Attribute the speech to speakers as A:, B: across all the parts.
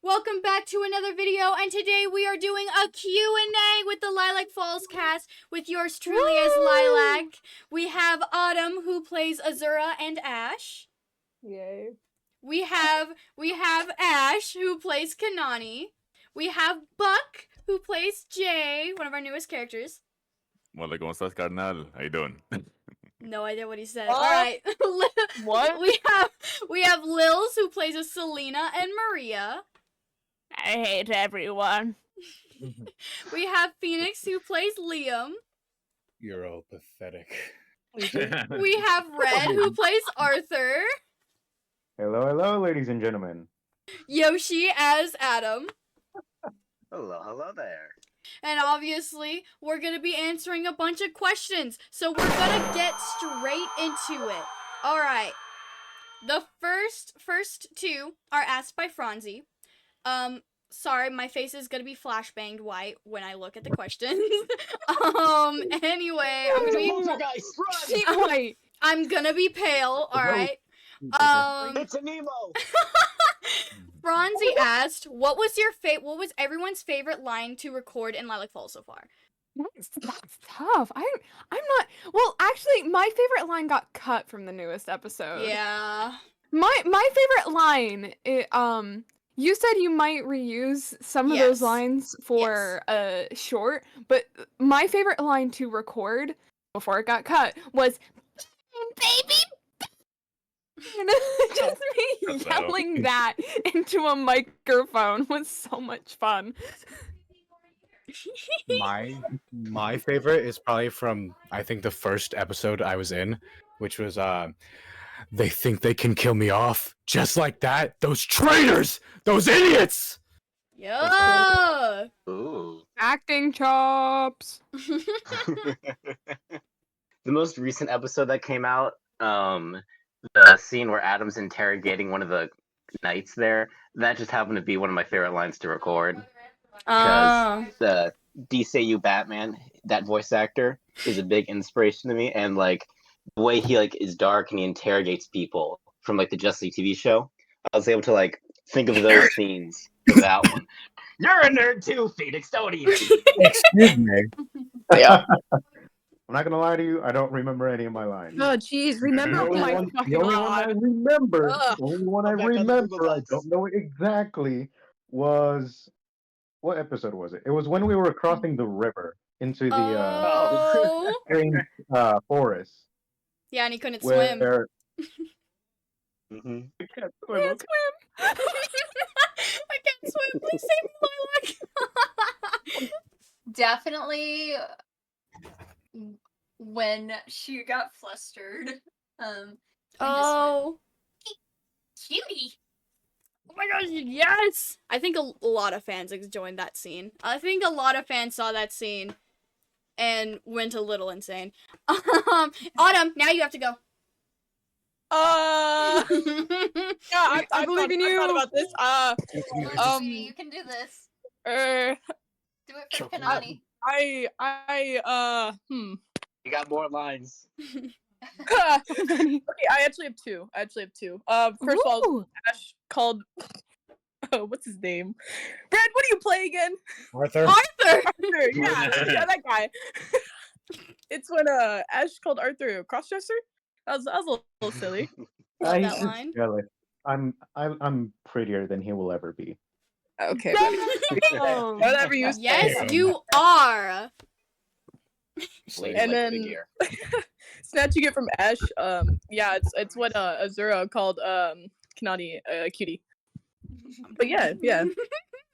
A: Welcome back to another video, and today we are doing a Q&A with the Lilac Falls cast with yours truly as Lilac. We have Autumn, who plays Azura and Ash.
B: Yay.
A: We have Ash, who plays Kanani. We have Buck, who plays Jay, one of our newest characters.
C: Hola, ¿cómo estás, carnal? How you doing?
A: No idea what he said. All right.
B: What?
A: We have Lils, who plays a Selena and Maria.
B: I hate everyone.
A: We have Phoenix, who plays Liam.
D: You're all pathetic.
A: We have Red, who plays Arthur.
E: Hello, ladies and gentlemen.
A: Yoshi as Adam.
F: Hello there.
A: And obviously, we're going to be answering a bunch of questions. So we're going to get straight into it. All right. The first two are asked by Franzi. Sorry, my face is going to be flashbanged white when I look at the questions. Anyway, I'm going to be pale, all right?
F: It's a Nemo.
A: Franzi asked, what was everyone's favorite line to record in Lilac Falls so far?
B: That's tough. I'm not. Well, actually, my favorite line got cut from the newest episode.
A: Yeah.
B: My favorite line. You said you might reuse some of those lines for a short, but my favorite line to record before it got cut was, "Baby." Just me yelling that into a microphone was so much fun.
D: My favorite is probably from, I think, the first episode I was in, which was they think they can kill me off just like that. Those traitors, those idiots.
A: Yeah.
F: Ooh.
B: Acting chops.
F: The most recent episode that came out, the scene where Adam's interrogating one of the knights there, that just happened to be one of my favorite lines to record. Because the DCU Batman, that voice actor, is a big inspiration to me, and like the way he is dark and he interrogates people from the Justice League TV show, I was able to think of those scenes for that one. You're a nerd too, Phoenix, don't even.
E: Excuse me.
F: Yeah.
E: I'm not gonna lie to you, I don't remember any of my lines.
B: Oh, jeez, remember
E: The only
B: my
E: one
B: fucking
E: I
B: god.
E: remember,
B: Ugh.
E: the only one I
F: Go back on the
E: remember,
F: Google
E: I
F: Docs.
E: don't know exactly, was... What episode was it? It was when we were crossing the river into the strange forest.
A: Yeah, and he couldn't swim.
E: Where...
F: Mm-hmm.
E: I can't
B: I
E: swim.
B: can't swim.
A: I can't swim. Please save me, Lilac.
G: Definitely when she got flustered.
A: Oh.
G: Cutie.
A: Oh my gosh, yes! I think a lot of fans joined that scene. I think a lot of fans saw that scene and went a little insane. Autumn, now you have to go.
B: Yeah, I believe in you.
G: I thought
B: about this.
G: you can do this. Do it for
F: Chocolate.
G: Kanani.
F: You got more lines.
B: Okay, I actually have two. First of all, Ash called. Oh, what's his name? Brad, what do you play again?
E: Arthur?
A: Arthur!
B: Arthur, yeah, that guy. It's when Ash called Arthur a crossdresser. That was a little silly.
A: Love
E: He's
A: that
E: just
A: line.
E: jealous. I'm prettier than he will ever be.
B: Okay, whatever you say.
A: Yes, you are!
B: And then snatching it from Ash, yeah, it's what Azura called Kanani cutie. But yeah.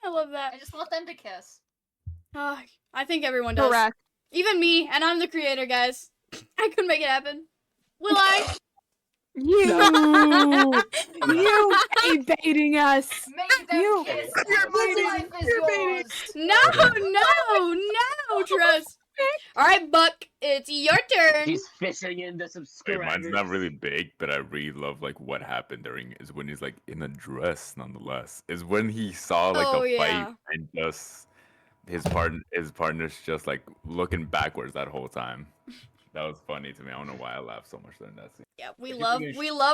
A: I love that.
G: I just want them to kiss.
A: Oh, I think everyone does.
B: Correct.
A: Even me, and I'm the creator, guys. I couldn't make it happen. Will I?
B: You baiting us.
G: Make them
B: You-
G: kiss.
B: you're
G: This
B: baiting-
G: life is
B: you're baiting.
G: yours.
A: No, Trust. Alright, Buck, it's your turn.
F: He's fishing in the
C: Wait,
F: subscribers.
C: mine's not really big, but I really love what happened during is when he's in a dress. Nonetheless, is when he saw a fight and just his partner's just looking backwards that whole time. That was funny to me. I don't know why I laughed so much during that scene.
A: Yeah, we love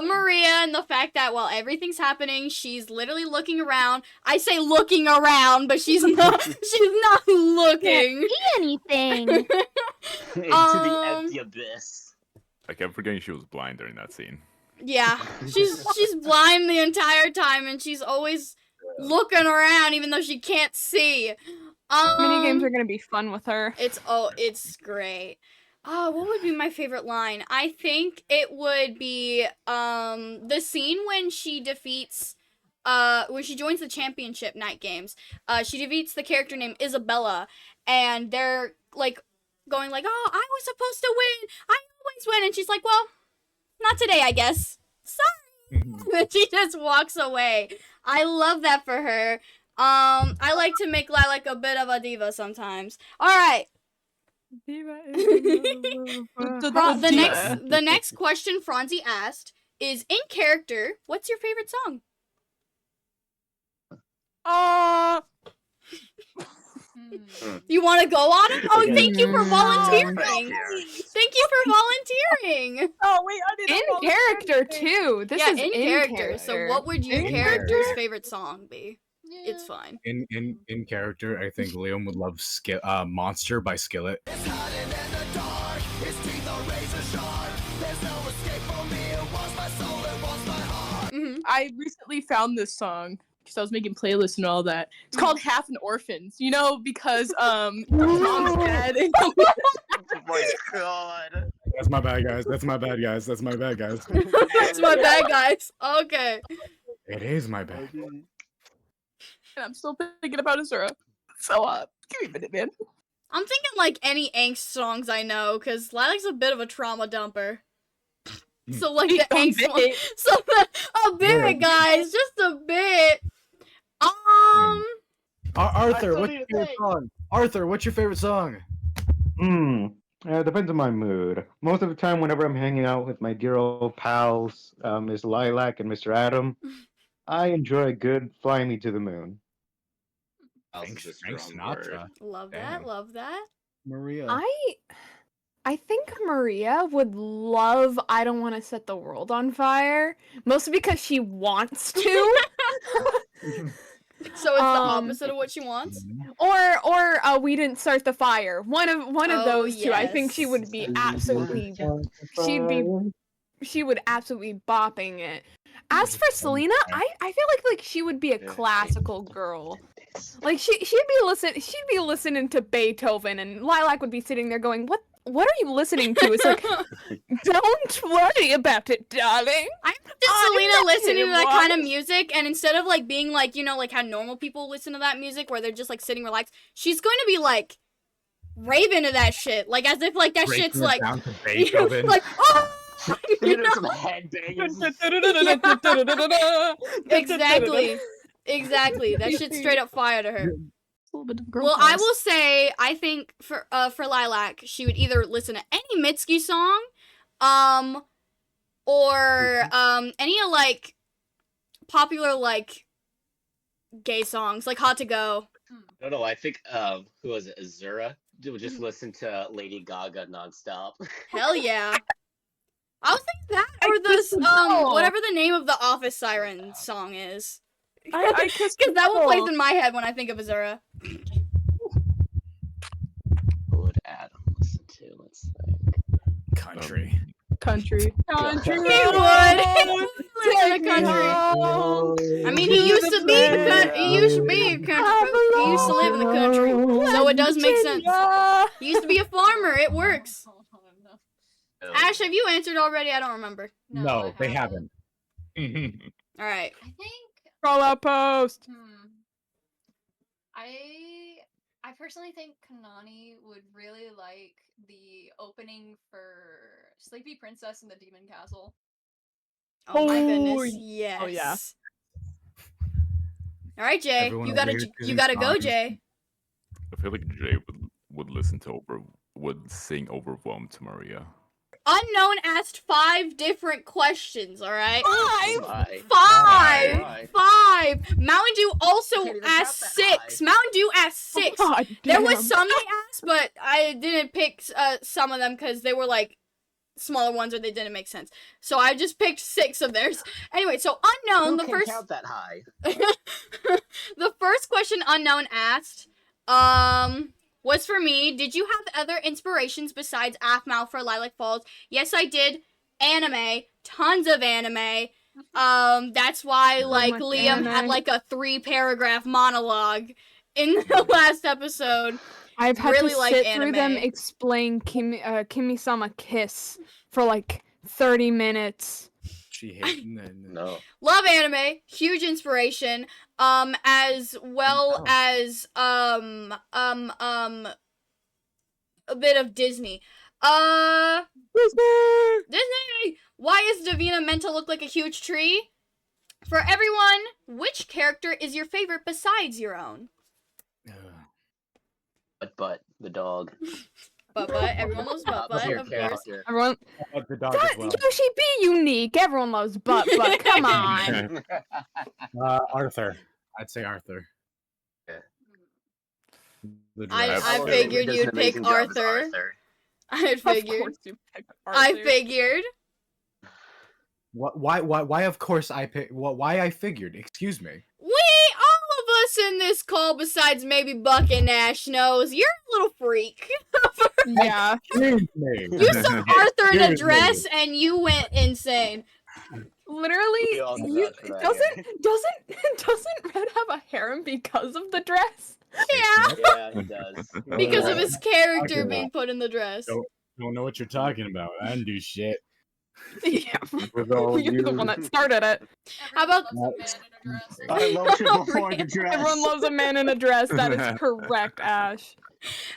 A: Maria and the fact that while everything's happening, she's literally looking around. I say looking around, but she's not looking.
G: Can't see anything.
F: Into the empty abyss.
C: I kept forgetting she was blind during that scene.
A: Yeah, she's blind the entire time, and she's always looking around, even though she can't see.
B: Mini games are gonna be fun with her.
A: It's great. What would be my favorite line? I think it would be the scene when she defeats when she joins the championship night games. She defeats the character named Isabella, and they're like going like, "Oh, I was supposed to win. I always win." And she's like, "Well, not today, I guess. Sorry." And she just walks away. I love that for her. I like to make Lilac a bit of a diva sometimes. All right. The next question Franzi asked is, in character, what's your favorite song? You want to go on it? Oh, thank you for volunteering. Thank you for volunteering.
B: Oh wait, I didn't. In character too. This is
A: in character. So what would your character's favorite song be?
G: Yeah.
A: It's fine.
D: In character, I think Liam would love Monster by Skillet.
H: I recently found this song because I was making playlists and all that. It's called Half an Orphans, you know, because mom's dead.
F: Oh my god.
D: That's my bad, guys. That's my bad, guys. That's my bad, guys.
A: That's my bad, guys. Okay.
D: It is my bad.
H: And I'm still thinking about Azura. So give me a minute, man.
A: I'm thinking like any angst songs I know, because Lilac's a bit of a trauma dumper. So like the angst one. So a bit, guys, just a bit.
D: Arthur, what's your favorite song? Arthur, what's your favorite song?
E: It depends on my mood. Most of the time, whenever I'm hanging out with my dear old pals, Miss Lilac and Mr. Adam, I enjoy a good "Fly Me to the Moon."
D: Thanks, Sinatra.
A: Love that. Love that.
D: Maria.
B: I think Maria would love I Don't Want to Set the World on Fire, mostly because she wants to.
A: So it's the opposite of what she wants?
B: Or We Didn't Start the Fire. One of those two. I think she would be absolutely she would absolutely bopping it. As for Selena, I feel like she would be a classical girl. Like she'd be listening to Beethoven, and Lilac would be sitting there going, What are you listening to? It's like, don't worry about it, darling.
A: I pictured Selena listening to that kind of music, and instead of like being like, you know, like how normal people listen to that music where they're just like sitting relaxed, she's going to be like raving to that shit, like as if like that shit's like, like you know?
F: Some headbangers.
A: Exactly. That shit's straight up fire to her. Well, I will say, I think for Lilac, she would either listen to any Mitski song, or any like popular like gay songs, like "Hot to Go."
F: No, I think who was it? Azura would just listen to Lady Gaga nonstop.
A: Hell yeah! I was thinking that, or this whatever the name of the Office Siren song is. Because that one plays in my head when I think of Azura.
F: What would Adam listen to? Let's think.
D: Country.
H: Country.
A: He would listen to country. I mean, he used to be he used to be a country. He used to live in the country, so it does make sense. He used to be a farmer. It works. Ash, have you answered already? I don't remember.
D: No, they haven't.
A: All right.
G: I think.
B: Roll out post.
G: I personally think Kanani would really like the opening for Sleepy Princess in the Demon Castle.
A: Oh my goodness, yes.
B: Oh yeah.
A: All right, Jay, you gotta go, Jay.
C: I feel like Jay would sing Overwhelmed to Maria.
A: Unknown asked 5 different questions, alright? 5! Mountain Dew also asked 6. Mountain Dew asked 6. There was some they asked, but I didn't pick some of them because they were like smaller ones or they didn't make sense. So I just picked 6 of theirs. Anyway, so Unknown,
F: Who
A: the
F: can
A: first
F: count that high?
A: the first question Unknown asked was for me. Did you have other inspirations besides Aphmau for Lilac Falls? Yes, I did. Anime, tons of anime. That's why like
B: much
A: Liam had
B: anime.
A: like a 3-paragraph monologue in the last episode.
B: I've had
A: Really
B: to
A: like
B: sit through them
A: anime.
B: explain Kimi-sama Kiss for like 30 minutes.
D: She hated
F: No.
A: Love anime, huge inspiration. As well as a bit of Disney. Disney! Why is Davina meant to look like a huge tree? For everyone, which character is your favorite besides your own?
F: But the dog.
A: Butt, everyone loves Butt,
F: Top tier
A: of course.
F: character.
B: Everyone,
D: the dog as well.
B: Yoshi, be unique. Everyone loves Butt. Come on.
D: Arthur. I'd say Arthur. The
A: I
D: dress.
A: figured
F: Does an
A: you'd pick
F: amazing job as
A: Arthur. I
B: Of
A: figured.
B: course you pick
A: I
B: Arthur.
A: figured.
D: Why of course I pick why I figured, excuse me.
A: All of us in this call, besides maybe Buck and Ash, knows you're a little freak.
B: Yeah.
D: Excuse me.
A: You saw Arthur in a
D: Excuse
A: dress
D: me.
A: and you went insane.
B: Literally,
F: We all can
B: you,
F: vouch for that,
B: doesn't Red have a harem because of the dress?
A: Yeah.
F: Yeah, he does.
A: Because of his character
D: Talking
A: being put in the dress.
D: Don't know what you're talking about. I didn't do shit.
B: Yeah.
E: With all
B: You're the one that started it.
A: How about-
F: I loved you
A: Oh,
F: before the
A: man.
F: dress.
B: Everyone loves a man in a dress. That is correct, Ash.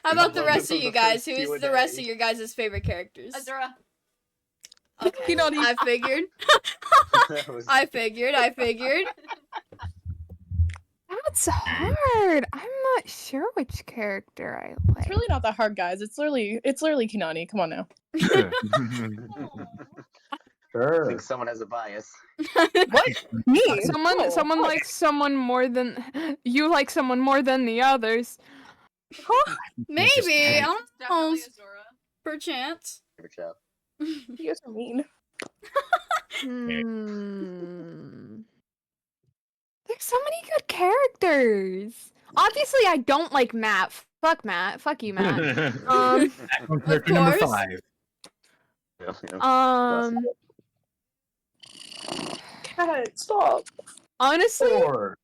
A: How about the rest of you
F: The
A: guys?
F: first
A: Who is the
F: Q&A.
A: rest of your guys' favorite characters?
G: Azura.
A: Okay.
B: You know,
A: I figured.
F: That was-
A: I figured.
B: That's hard. I'm not sure which character I like.
H: It's really not that hard, guys. It's literally Kinani. Come on now.
F: I
E: Sure.
F: think someone has a bias.
H: What? Me?
B: Someone likes someone more than you like someone more than the others.
A: Maybe. I don't know.
G: Definitely Azura.
A: Perchance.
F: Favorite show.
H: You guys are mean.
B: There's so many good characters. Obviously, I don't like Matt. Fuck Matt. Fuck you, Matt.
D: Character number
A: course.
D: 5.
H: God, stop.
B: Honestly,
E: 4.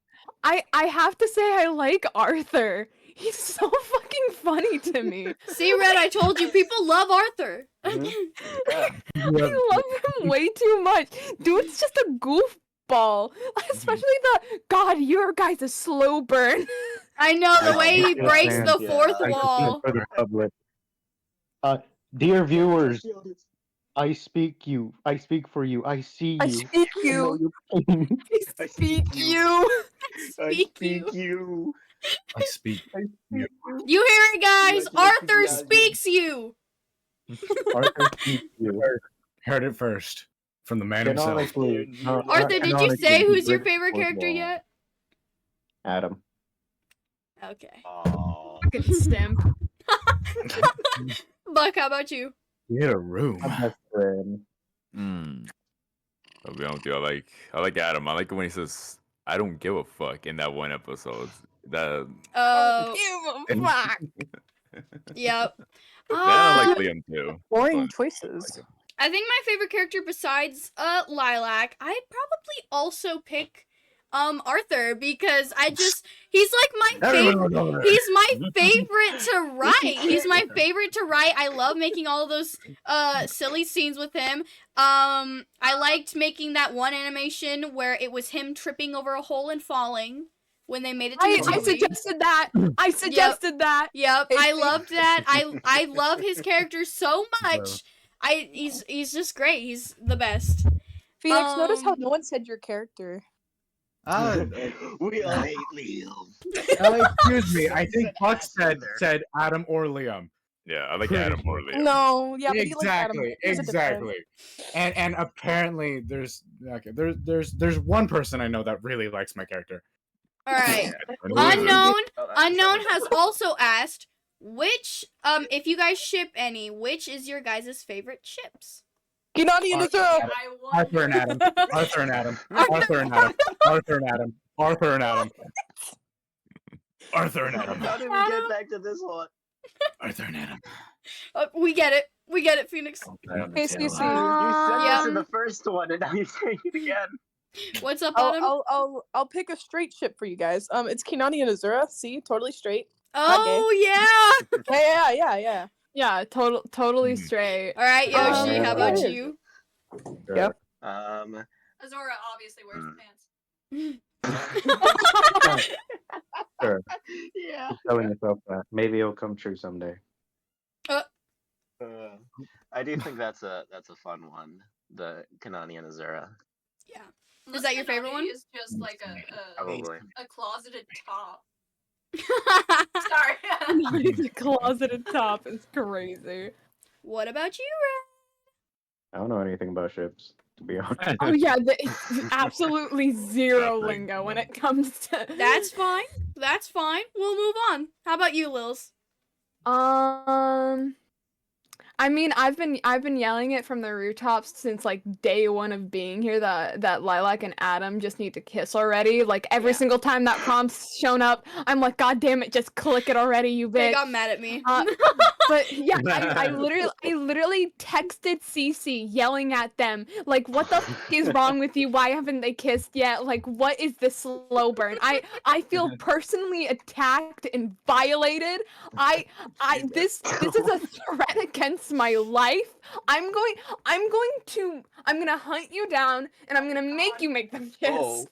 B: I have to say I like Arthur. He's so fucking funny to me.
A: See, Red, I told you, people love Arthur.
B: I love him way too much. Dude's just a goofball. Especially the God, your guy's a slow burn.
A: I know, the way he
E: Yeah,
A: breaks the
F: yeah.
A: fourth
E: I
A: wall.
E: for the public. Dear viewers, I speak you. I speak for you. I see you.
H: I speak
E: I know
H: you.
E: your pain.
F: I
B: Speak you.
A: Speak
F: you.
D: I speak.
A: You hear it, guys?
F: Like,
A: Arthur
F: yeah,
A: speaks you.
E: Arthur speaks you.
D: Heard it first from the man himself.
E: Canonically,
A: Arthur, did you
E: canonically,
A: say
E: he
A: who's your
E: breaks
A: favorite
E: the fourth
A: character
E: wall.
A: yet?
E: Adam.
A: Okay.
F: Aww.
B: Fucking stamp.
A: Buck, how about you?
D: We had a room.
E: My best friend.
C: I'll be honest with you. I like Adam. I like when he says, "I don't give a fuck" in that one episode. That
B: Fuck.
A: Yep.
C: I like Liam too.
H: Boring
C: But-
H: choices.
A: I think my favorite character besides Lilac, I'd probably also pick Arthur because he's like my favorite. He's my favorite to write. He's my favorite to write. I love making all of those silly scenes with him. I liked making that one animation where it was him tripping over a hole and falling when they made it to
B: I
A: the movie.
B: suggested that. I suggested that.
A: Yep, I loved that. I love his character so much. He's just great. He's the best.
H: Phoenix, notice how
A: Um,
H: no one said your character.
F: We all hate Liam.
D: Excuse me. I think Buck said Adam or Liam.
C: Yeah, I like Adam more Liam.
H: No, yeah, but he likes Adam.
D: Exactly.
H: He has a difference.
D: Exactly. And apparently there's one person I know that really likes my character.
A: All right.
C: Unknown.
A: Unknown has also asked, Which, if you guys ship any, which is your guys' favorite ships?
H: Kinani and Azura.
G: I won.
D: Arthur and Adam. Arthur and Adam. Arthur and Adam. Arthur and Adam. Arthur and Adam. Arthur and Adam.
F: How did we get back to this one?
D: Arthur and Adam.
A: We get it. We get it, Phoenix.
B: Hey, Cece.
F: You said this in
A: Yeah.
F: the first one, and now you're saying it again.
A: What's up, Autumn?
H: I'll pick a straight ship for you guys. It's Kinani and Azura. See, totally straight.
A: Oh, yeah.
H: Yeah.
B: Yeah, totally straight.
A: All right, Yoshi,
B: Um,
A: how about you?
H: Yep.
G: Azora obviously wears the pants.
E: Sure.
F: Yeah.
E: Keep telling yourself that. Maybe it'll come true someday.
F: I do think that's a fun one. The Kanani and Azura.
A: Yeah. Is that your favorite one?
G: Is just like
F: Probably.
G: a closeted top. Sorry.
B: The closeted top is crazy.
A: What about you,
E: I don't know anything about ships, to be honest.
B: Oh yeah, it's absolutely zero
C: Nothing.
B: lingo when it comes to.
A: Red? That's fine. That's fine. We'll move on. How about you, Lils?
B: I mean, I've been yelling it from the rooftops since like day one of being here that Lilac and Adam just need to kiss already. Like every
A: Yeah.
B: single time that prompt's shown up, I'm like, God damn it, just click it already, you
A: They
B: bitch.
A: got mad at me.
B: But yeah, I literally texted Cece yelling at them like, what the f is wrong with you? Why haven't they kissed yet? Like, what is this slow burn? I feel personally attacked and violated. This is a threat against my life. I'm gonna hunt you down and I'm gonna make you make them kiss.
F: Oh.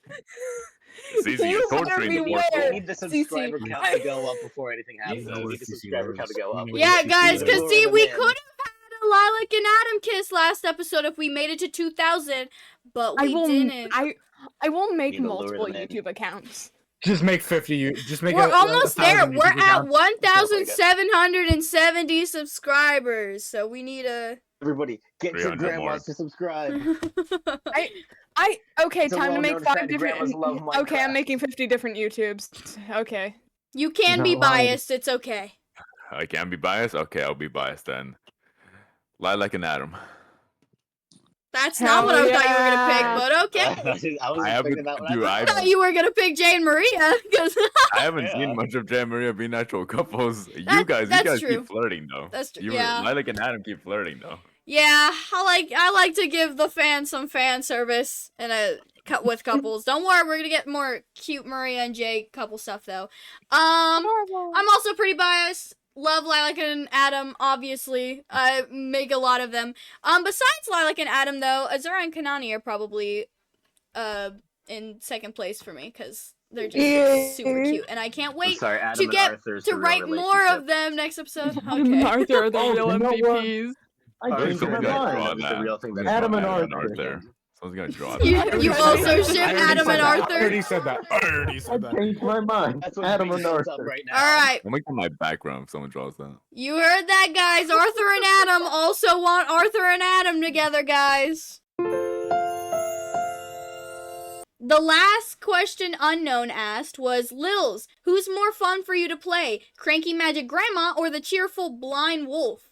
C: It's easy. You're
B: You better
C: torturing the
B: beware.
C: poor
F: We
C: soul.
F: need the
B: Cece,
F: subscriber count to go up before anything happens.
C: Jesus.
F: We need the subscriber count to go up.
A: Yeah, guys, because
F: Lure
A: see,
F: them
A: we
F: in.
A: could have had a Lilac and Adam kiss last episode if we made it to 2,000, but we didn't.
B: I will make
F: Need to lure
B: multiple
F: them in.
B: YouTube accounts.
D: Just make 50. Just make.
A: We're almost there.
D: 1,000
A: We're
D: YouTube
A: at
D: accounts.
A: 1,770 subscribers, so we need a.
F: Everybody, get your
C: 300 more.
F: grandmas to subscribe.
B: Okay,
F: It's a
B: time to make
F: well-known
B: 5
F: fact,
B: different.
F: grandmas love
B: Okay, I'm
F: Minecraft.
B: making 50 different YouTubes. Okay.
A: You can
E: Not
A: be
E: lying.
A: biased. It's okay.
C: I can't be biased? Okay, I'll be biased then. Lilac and Adam.
A: That's not what I
B: Hell
A: thought you were gonna
B: yeah.
A: pick, but okay.
F: I was
C: I
F: expecting
C: haven't,
F: that one.
C: dude,
A: I
C: I
A: thought you were gonna pick Jay and Maria, because
C: I haven't
F: Yeah.
C: seen much of Jan Maria being natural couples.
A: That-
C: you
A: that's
C: guys
A: true.
C: keep flirting though.
A: That's true.
C: You
A: Yeah.
C: Lilac and Adam keep flirting though.
A: Yeah, I like to give the fans some fan service and with couples. Don't worry, we're gonna get more cute Maria and Jay couple stuff though. I'm also pretty biased. Love Lilac and Adam, obviously. I make a lot of them. Besides Lilac and Adam though, Azura and Kanani are probably in second place for me because they're just super cute, and I can't
F: I'm
A: wait
F: sorry, Adam
A: to
F: and
A: get
F: Arthur's
A: to
F: the real
A: write more
F: relationship.
A: of them next episode.
B: Adam and
A: Okay.
B: Arthur are the
E: Oh,
B: real
E: you know what?
B: MVPs.
E: I
F: Arthur
E: changed my
C: Someone's gonna draw
E: mind.
F: is the
C: that.
F: real thing that
E: Adam and
C: Adam
E: Arthur.
C: Someone's gonna draw
A: You,
C: that.
A: you also ship Adam and
D: I
A: Arthur?
D: already said that. I already
E: I
D: said that.
E: changed my mind.
F: That's what
E: Adam and
F: up
E: Arthur.
F: right now.
A: Alright,
C: I'll make that my background if someone draws that.
A: you heard that, guys. Arthur and Adam also want Arthur and Adam together, guys. The last question Unknown asked was, Lils, who's more fun for you to play? Cranky Magic Grandma or the cheerful Blind Wolf?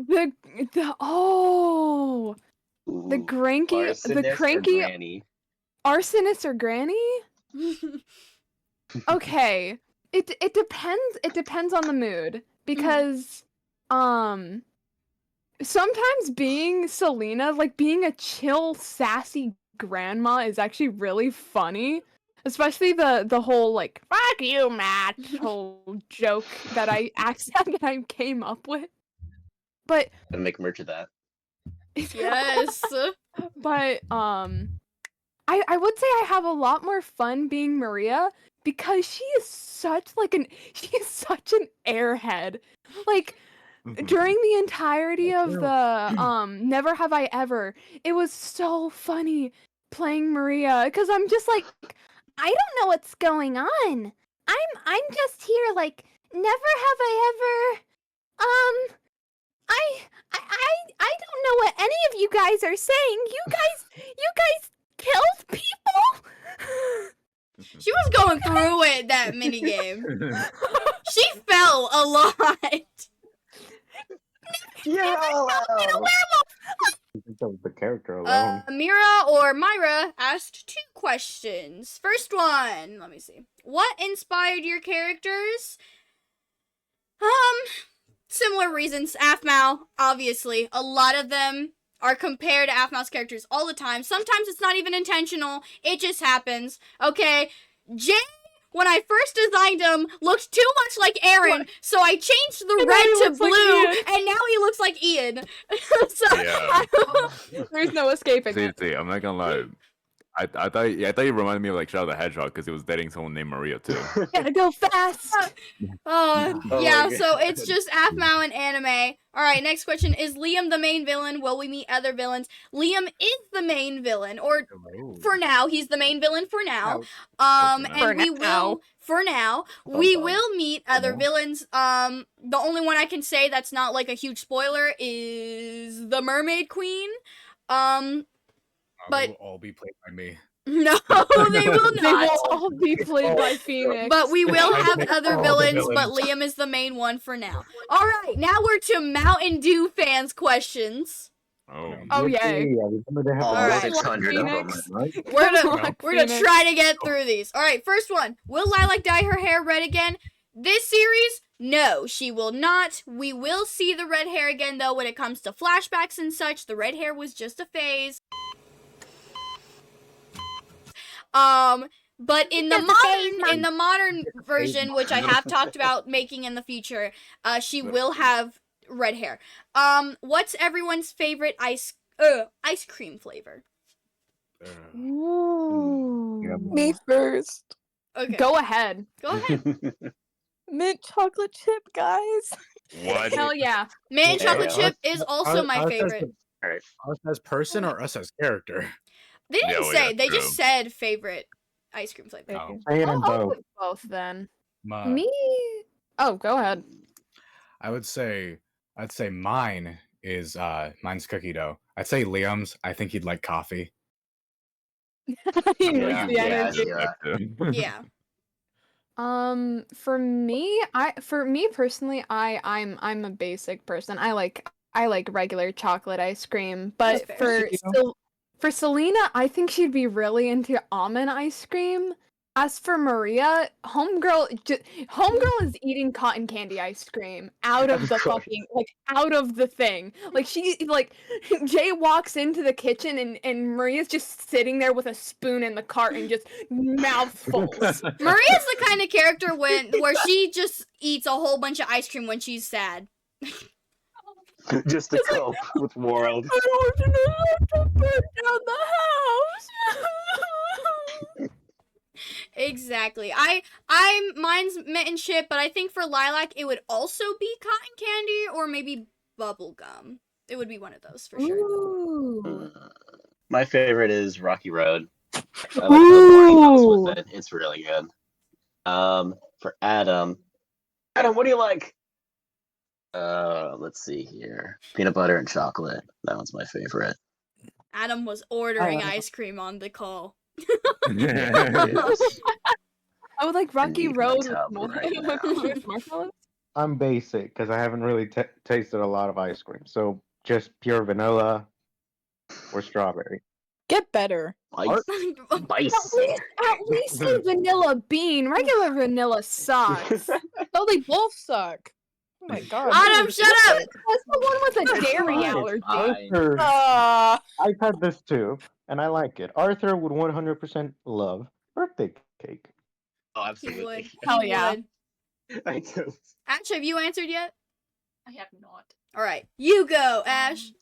B: The cranky
F: Arsonist or
B: cranky
F: Granny?
B: arsonist or granny? Okay. It depends on the mood because sometimes being Selena, like being a chill sassy grandma is actually really funny. Especially the whole like fuck you, Matt whole joke that I came up with. But
F: Gonna make merch of that.
A: Yes.
B: but I would say I have a lot more fun being Maria because she is such an airhead. Like during the entirety of the Never Have I Ever, it was so funny playing Maria because I'm just like, I don't know what's going on. I'm just here like, never have I ever I don't know what any of you guys are saying. You guys killed people?
A: She was going through it that mini game. She fell a lot.
F: You're all out. That was the character alone.
A: Mira or Myra asked 2 questions. First one, let me see. What inspired your characters? Similar reasons. Aphmau, obviously. A lot of them are compared to Aphmau's characters all the time. Sometimes it's not even intentional. It just happens. Okay, Jay, when I first designed him, looked too much like Aaron, so I changed the red to blue, and now he looks like Ian. So
C: Yeah.
B: There's no escaping it.
C: See, I'm not gonna lie. I thought you reminded me of like Shadow the Hedgehog because he was dating someone named Maria too.
B: Gotta go fast.
A: Yeah, so it's just Aphmau and anime. Alright, next question. Is Liam the main villain? Will we meet other villains? Liam is the main villain, or for now, he's the main villain for now. And we will, for now, we will meet other villains. The only one I can say that's not like a huge spoiler is the Mermaid Queen. But
D: will all be played by me.
A: No, they will not.
B: They will all be played by Phoenix.
A: But we will have other villains, but Liam is the main one for now. Alright, now we're to Mountain Dew fans' questions.
B: Oh yay.
F: All 600 of them. Right?
A: We're gonna try to get through these. Alright, first one. Will Lilac dye her hair red again? This series, no, she will not. We will see the red hair again, though, when it comes to flashbacks and such. The red hair was just a phase. But in the modern version, which I have talked about making in the future, she will have red hair. What's everyone's favorite ice cream flavor?
B: Ooh. Me first.
A: Okay.
B: Go ahead.
A: Go ahead.
H: Mint chocolate chip, guys.
C: What?
B: Hell yeah.
A: Mint chocolate chip is also my favorite.
D: Us as person or us as character?
A: They didn't say. They just said favorite ice cream flavor.
B: I'll put both then. Me? Oh, go ahead.
D: I'd say mine is mine's cookie dough. I'd say Liam's. I think he'd like coffee.
B: He needs the energy.
A: Yeah.
B: For me personally, I'm a basic person. I like regular chocolate ice cream, but for Selena, I think she'd be really into almond ice cream. As for Maria, homegirl is eating cotton candy ice cream out of the out of the thing. Jay walks into the kitchen and Maria's just sitting there with a spoon in the cart and just mouthfuls.
A: Maria's the kind of character where she just eats a whole bunch of ice cream when she's sad.
F: Just to cope with world.
B: I don't know to burn down the house.
A: Exactly. Mine's mint and chip, but I think for Lilac it would also be cotton candy or maybe bubble gum. It would be one of those for sure.
F: My favorite is Rocky Road. I like the morning toast with it. It's really good. For Adam, what do you like? Let's see here. Peanut butter and chocolate. That one's my favorite.
A: Adam was ordering ice cream on the call.
B: I would like Rocky Road with marshmallows.
E: I'm basic because I haven't really tasted a lot of ice cream. So just pure vanilla or strawberry.
H: Get better.
F: Spicy.
B: At least a vanilla bean. Regular vanilla sucks.
H: Oh, they both suck. Oh my god.
A: Adam, shut up!
B: That's the one with a dairy allergy.
E: Arthur, I've had this too, and I like it. Arthur would 100% love birthday cake.
F: Oh,
A: He
F: absolutely.
A: would.
B: Hell
A: He
B: yeah.
A: would.
F: I do.
A: Ash, have you answered yet?
G: I have not.
A: Alright, you go, Ash.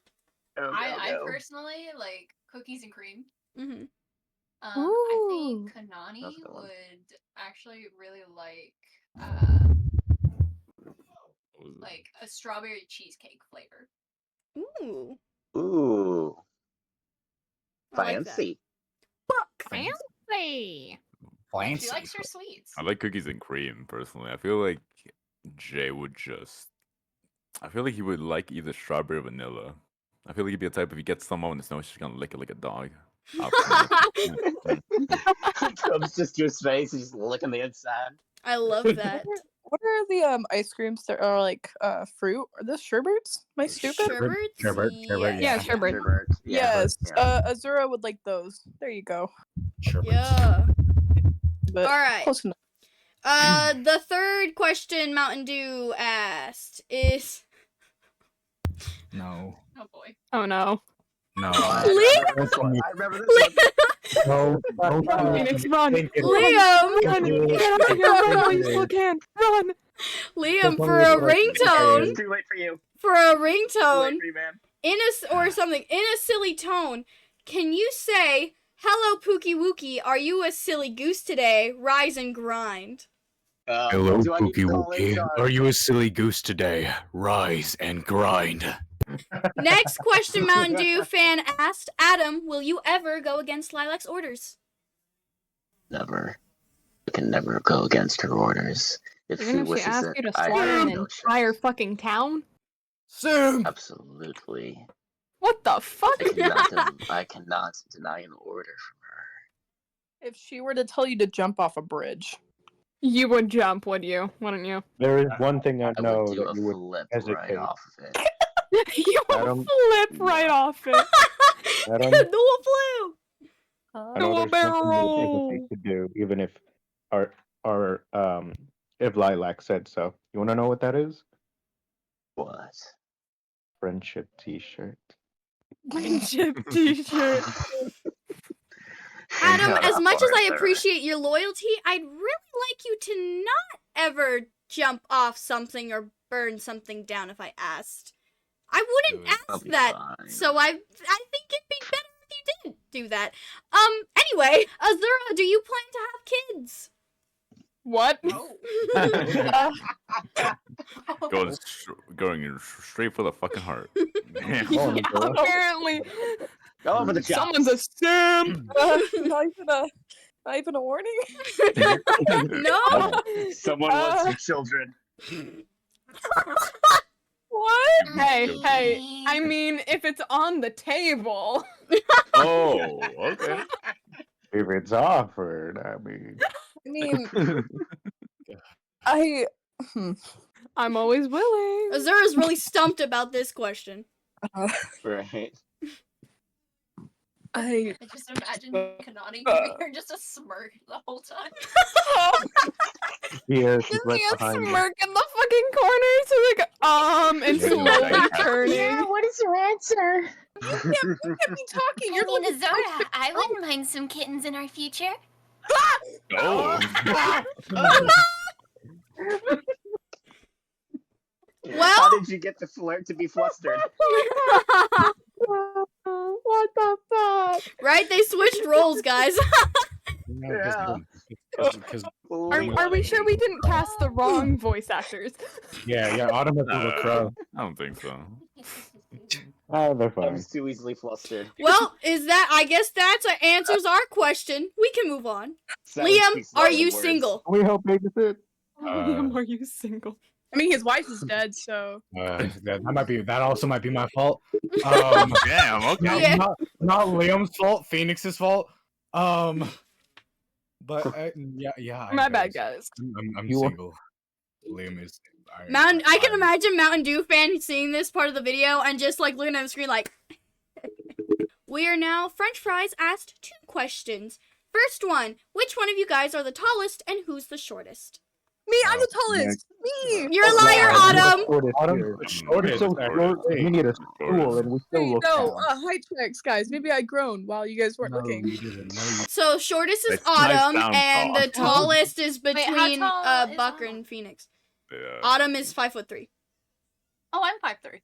G: I personally like cookies and cream.
A: Mm-hmm.
G: I think Kanani would actually really like a strawberry cheesecake flavor.
A: Ooh.
F: Ooh.
A: I like that.
F: Fancy.
B: Fancy.
G: She likes her sweets.
C: I like cookies and cream personally. I feel like Jay would just. I feel like he would like either strawberry or vanilla. I feel like he'd be the type if he gets someone in the snow, he's just gonna lick it like a dog.
F: It's just your face, and just licking the inside.
A: I love that.
H: What are the ice creams that are like fruit? Are those sherbets? Am I stupid?
A: Sherbets?
D: Sherbet,
B: Yeah, sherbet.
F: Sherbet,
H: Yes.
F: yeah.
H: Azura would like those. There you go.
A: Yeah.
H: But
A: All right.
H: close enough.
A: The third question Mountain Dew asked is.
D: No.
G: Oh boy.
B: Oh no.
D: No.
A: Liam?
F: I remember this one.
D: No.
B: Phoenix, run!
A: Liam!
B: Run! Get out of here! Run while you still can! Run!
A: Liam, for a ringtone,
F: It's too late for you.
A: for a
F: Too late
A: ringtone,
F: for you, man.
A: or something, in a silly tone, can you say, "Hello, Pookie Wookie, are you a silly goose today? Rise and grind."
D: Hello,
F: do I need to
D: Pookie
F: call
D: Wookie.
F: HR?
D: Are you a silly goose today? Rise and grind.
A: Next question Mountain Dew fan asked, Adam, will you ever go against Lilac's orders?
F: Never. I can never go against her orders. If
B: Even
F: she
B: if she
F: wishes
B: asks
F: it,
B: you to
F: I
B: slaughter
F: have
B: an
F: no
B: entire
F: choice.
B: fucking town?
D: Sim!
F: Absolutely.
B: What the fuck?
F: I cannot deny an order from her.
H: If she were to tell you to jump off a bridge.
B: You would jump, would you? Wouldn't you?
E: There is one thing I
F: I
E: know
F: would do
E: that
F: a
E: you would
F: flip
E: hesitate.
F: right off of it.
B: You would
E: Adam?
B: flip right off it.
E: Adam,
A: Dual flu!
E: I know there's something you would hesitate to do, even if if Lilac said so. You want to know what that is?
F: What?
E: Friendship T-shirt.
B: Friendship t-shirt.
A: Adam,
F: Shut
A: as
F: up,
A: much as I
F: Arthur.
A: appreciate your loyalty, I'd really like you to not ever jump off something or burn something down if I asked. I wouldn't
F: I'll
A: ask
F: be
A: that,
F: fine.
A: so I think it'd be better if you didn't do that. Anyway, Azura, do you plan to have kids?
B: What?
C: Going straight for the fucking heart. Damn.
E: Oh, Azura.
B: Apparently,
F: Go over the chops.
B: someone's a sim.
H: Not even a warning.
A: No?
F: Someone wants your children.
B: What? Hey, I mean, if it's on the table.
C: Oh, okay.
E: If it's offered, I mean.
B: I'm always willing.
A: Azura's really stumped about this question.
F: Right.
H: I
G: I just imagine Kanani giving her just a smirk the whole time.
E: Here, she's
B: Give
E: right
B: me a
E: behind you.
B: smirk in the fucking corner, so like, and
C: Yeah,
B: slowly
C: yeah.
B: turning.
F: what is your answer?
H: you kept me talking. You're the one who
I: Azura, I wouldn't mind some kittens in our future.
C: Oh.
A: Well,
F: How did you get the flirt to be flustered?
B: What the fuck?
A: right? They switched roles, guys.
F: Yeah.
D: Because
B: Are we sure we didn't cast the wrong voice actors?
D: yeah, Autumn is a crow.
C: I don't think so.
E: Oh, they're
F: I
E: fine.
F: was too easily flustered.
A: Well, I guess that's answers our question. We can move on.
F: Sound
A: Liam,
F: speaks
A: are
F: louder
A: you
F: than words.
A: single?
E: We hope babysit.
B: Liam, are you single?
H: I mean, his wife is dead, so.
D: That also might be my fault.
C: Damn, okay.
A: Yeah.
D: Not Liam's fault, Phoenix's fault. But yeah.
B: My bad, guys.
D: I'm
E: You are-
D: single. Liam is.
A: I can imagine Mountain Dew fan seeing this part of the video and just like looking at the screen like. We are now French Fries asked 2 questions. First one, which one of you guys are the tallest and who's the shortest?
H: Me, I'm the tallest. Me.
A: You're a liar, Autumn.
D: Autumn,
E: You're
D: shortest.
E: so short. You need a stool, and we
H: There
E: still
H: you
E: look
H: go.
E: down.
H: Height checks, guys. Maybe I groaned while you guys weren't looking.
A: So shortest is
C: It's nice
A: Autumn,
C: down
A: and
C: tall.
A: the tallest is
G: how
A: between
G: tall is
A: Bucker
G: Autumn?
A: and Phoenix.
C: Yeah.
A: Autumn is 5'3".
G: Oh, I'm 5'3".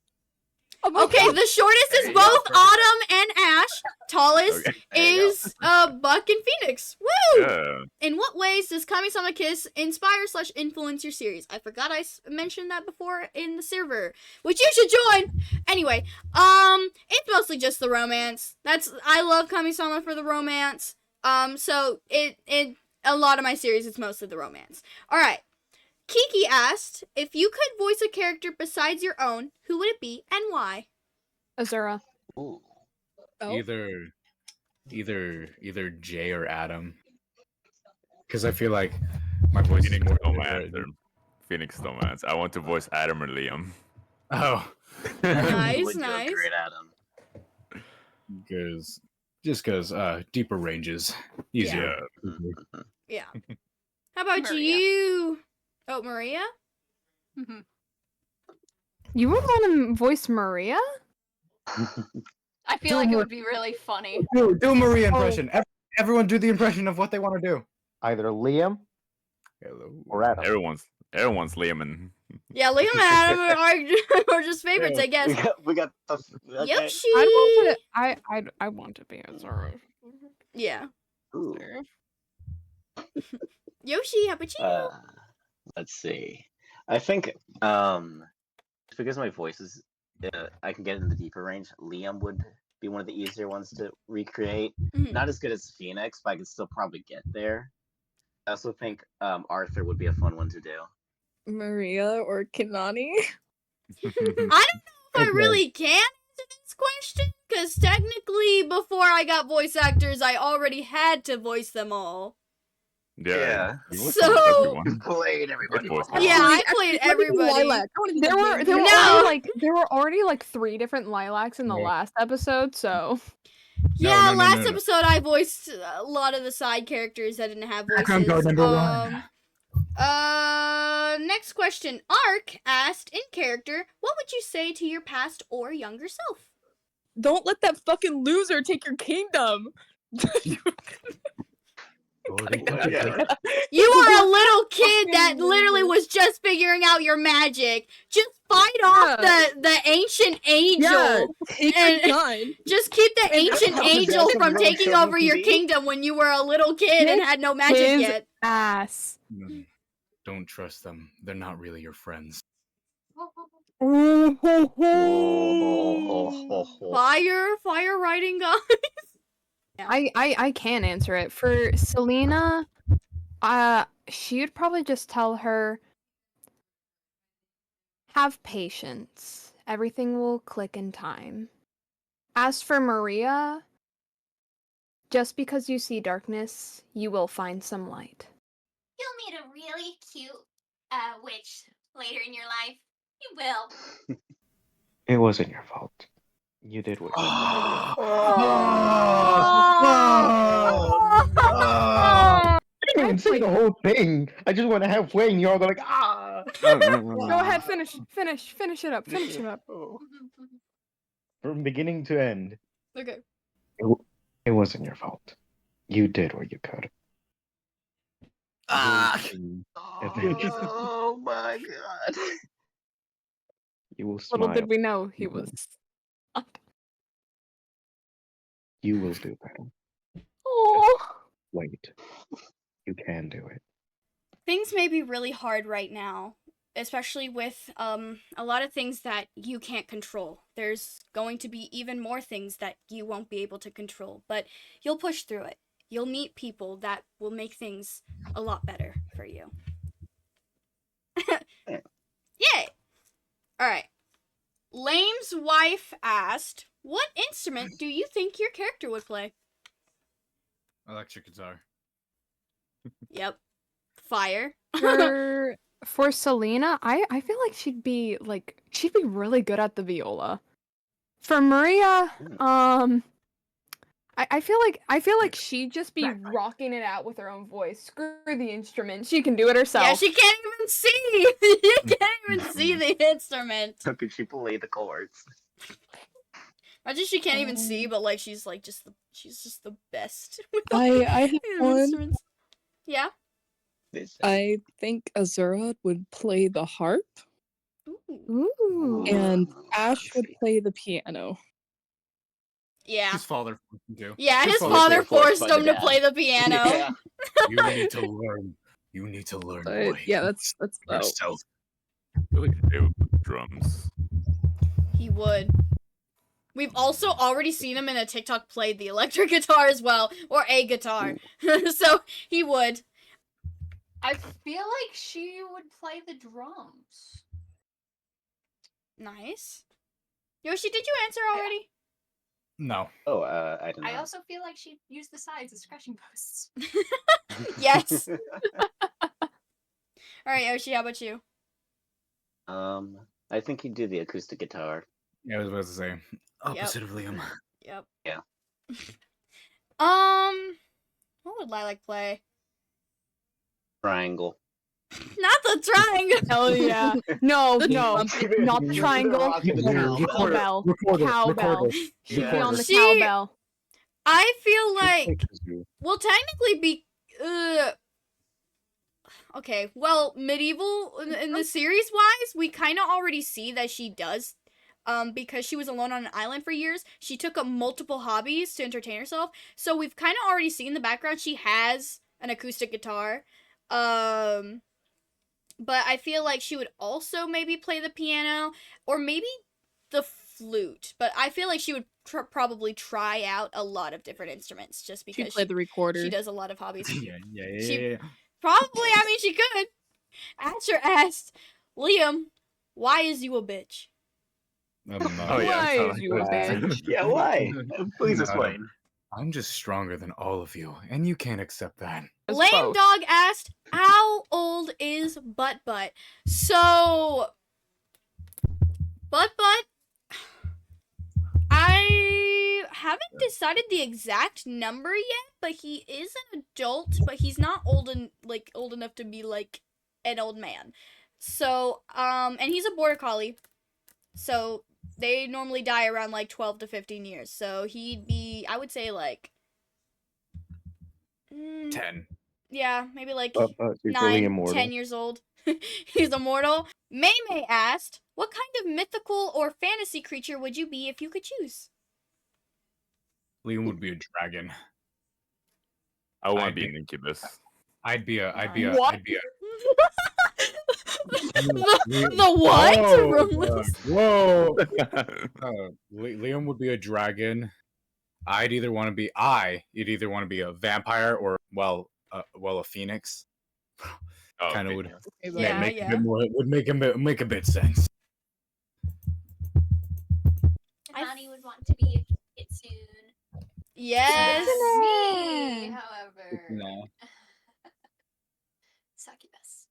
H: Oh my
A: Okay,
H: God.
A: the shortest is
F: Hey,
A: both
F: yeah,
A: Autumn and Ash. Tallest
C: Okay.
F: There you
A: is Buck and Phoenix. Woo!
C: Yeah.
A: In what ways does Kami-sama Kiss inspire/influence your series? I forgot I mentioned that before in the server, which you should join. Anyway, it's mostly just the romance. I love Kami-sama for the romance. So it a lot of my series it's mostly the romance. All right. Kiki asked, if you could voice a character besides your own, who would it be and why?
B: Azura.
F: Ooh.
H: Oh.
D: Either either Jay or Adam, because I feel like my voice is
C: Phoenix
D: more
C: don't
D: different.
C: answer. Phoenix don't answer. I want to voice Adam or Liam.
D: Oh,
A: Nice,
F: Would do a
A: nice.
F: great Adam.
D: because deeper ranges, easier.
A: Yeah. How about
G: Maria.
A: you? Oh, Maria?
G: Mhm.
B: You would want to voice Maria?
G: I feel like it would be really funny.
D: Do a Maria impression. Everyone do the impression of what they want to do.
E: Either Liam
D: Hello.
E: or Adam.
C: Everyone's Liam and
A: Yeah, Liam and Adam are just favorites, I guess.
F: We got the okay.
A: Yoshi!
B: I want to be a Zoro.
A: Yeah.
F: Ooh.
A: Yoshi, how about you?
F: Let's see. I think because my voice is I can get in the deeper range. Liam would be one of the easier ones to recreate.
A: Mhm.
F: Not as good as Phoenix, but I could still probably get there. I also think Arthur would be a fun one to do.
H: Maria or Kanani?
A: I don't know if I really can answer this question, because technically, before I got voice actors, I already had to voice them all.
F: Yeah.
A: So,
F: You played everybody.
A: yeah, I played everybody.
H: Lilac.
B: There were
A: No!
B: already like 3 different lilacs in the last episode, so
A: Yeah,
D: no,
A: last
D: no.
A: episode I voiced a lot of the side characters that didn't have
D: Background
A: voices.
D: guard number one.
A: Next question. Ark asked, in character, what would you say to your past or younger self?
H: Don't let that fucking loser take your kingdom.
A: You are a little kid that literally was just figuring out your magic. Just fight off the ancient angel.
H: Take
A: and
H: your gun.
A: just keep the ancient
F: how
A: angel
F: Jackson
A: from
F: really
A: taking
F: showed
A: over
F: me
A: your
F: to be?
A: kingdom when you were a little kid and had no magic
B: his
A: yet.
B: ass.
D: Don't trust them. They're not really your friends.
A: Fire writing guys.
B: I can answer it. For Selena, she would probably just tell her, have patience. Everything will click in time. As for Maria, just because you see darkness, you will find some light.
I: You'll meet a really cute witch later in your life. You will.
E: It wasn't your fault. You did what you
B: Oh,
E: I didn't say the whole thing. I just went halfway and y'all go like, ah.
B: Go ahead, finish it up.
E: From beginning to end.
A: Okay.
E: It wasn't your fault. You did what you could.
F: Oh my god.
E: You will smile.
B: Little did we know he was.
E: You will do better.
B: Oh.
E: Wait. You can do it.
A: Things may be really hard right now, especially with a lot of things that you can't control. There's going to be even more things that you won't be able to control, but you'll push through it. You'll meet people that will make things a lot better for you. Yay! Alright. Lame's wife asked, what instrument do you think your character would play?
D: Electric guitar.
A: Yep. Fire.
B: For Selena, I feel like she'd be really good at the viola. For Maria, I feel like she'd just be rocking it out with her own voice. Screw the instrument. She can do it herself.
A: Yeah, she can't even see. You can't even see the instrument.
F: How could she play the chords?
A: Imagine she can't even see, but like she's just the best. with
H: I have
A: the
H: one.
A: instruments. Yeah.
H: I think Azura would play the harp,
B: Ooh.
H: and Ash would play the piano.
A: Yeah.
D: His father forced him to.
A: Yeah, his father forced him to play the piano.
F: Yeah.
D: You need to learn. You need to learn.
H: But
D: boy.
H: yeah, that's
D: yourself.
C: I feel like they would put drums.
A: He would. We've also already seen him in a TikTok play the electric guitar as well, or a guitar. So he would.
G: I feel like she would play the drums.
A: Nice. Yoshi, did you answer already?
D: No.
F: Oh, I don't know.
G: I also feel like she'd use the sides as scratching posts.
A: Yes. All right, Yoshi, how about you?
F: I think he'd do the acoustic guitar.
D: Yeah, I was about to say opposite of Liam.
A: Yep.
F: Yeah.
A: What would Lilac play?
F: Triangle.
A: Not the triangle.
B: Hell yeah. No,
H: The
B: no.
H: trumpet.
B: Not the triangle. Cowbell. Cowbell. She'd be on the
A: She-
B: cowbell.
A: I feel like, well, technically be, okay, well, medieval in the series wise, we kind of already see that she does, because she was alone on an island for years. She took up multiple hobbies to entertain herself, so we've kind of already seen in the background she has an acoustic guitar, but I feel like she would also maybe play the piano or maybe the flute. But I feel like she would probably try out a lot of different instruments just because
H: She'd play the recorder.
A: she does a lot of hobbies.
D: Yeah.
A: Probably, I mean, she could. Asher asked, Liam, why is you a bitch?
C: Oh, yeah,
B: Why
C: so
B: is you a bitch?
F: Yeah, why? Please
D: No,
F: explain.
D: I'm just stronger than all of you, and you can't accept that.
B: As
A: Lame
B: both.
A: Dog asked, how old is Butt Butt? So, Butt Butt, I haven't decided the exact number yet, but he is an adult, but he's not old enough to be like an old man. So, and he's a border collie. So, they normally die around like 12 to 15 years. So, he'd be, I would say like
D: 10.
A: yeah, maybe like
E: Secretly
A: 9,
E: immortal.
A: 10 years old. He's immortal. May asked, what kind of mythical or fantasy creature would you be if you could choose?
D: Liam would be a dragon.
C: I want
D: I'd
C: to be
D: be-
C: an incubus.
D: I'd be a
B: What?
D: I'd be a
A: the what?
D: Whoa. Liam would be a dragon. You'd either want to be a vampire or a phoenix.
C: Oh,
D: Kind of would
A: Yeah,
D: make
A: yeah.
D: a bit more. Would make a bit sense.
I: Kanani would want to be a kitsune.
A: Yes.
G: Me, however.
D: No.
G: Succubus.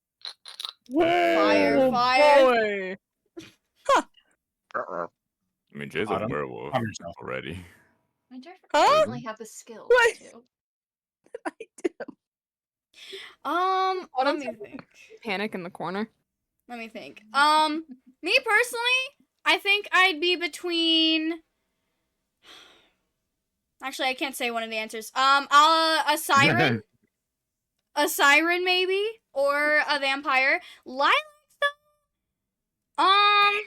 A: Fire,
B: Oh,
A: fire.
B: boy.
C: I mean, Jay's a
D: Autumn?
C: werewolf
D: Autumn yourself.
C: already.
G: I mean, Jennifer
H: Huh?
G: definitely have the skill
H: What?
G: to.
A: Let me think.
B: Panic in the corner.
A: Let me think. Me personally, I think I'd be between. Actually, I can't say one of the answers. A siren, a siren maybe, or a vampire. Lilac though.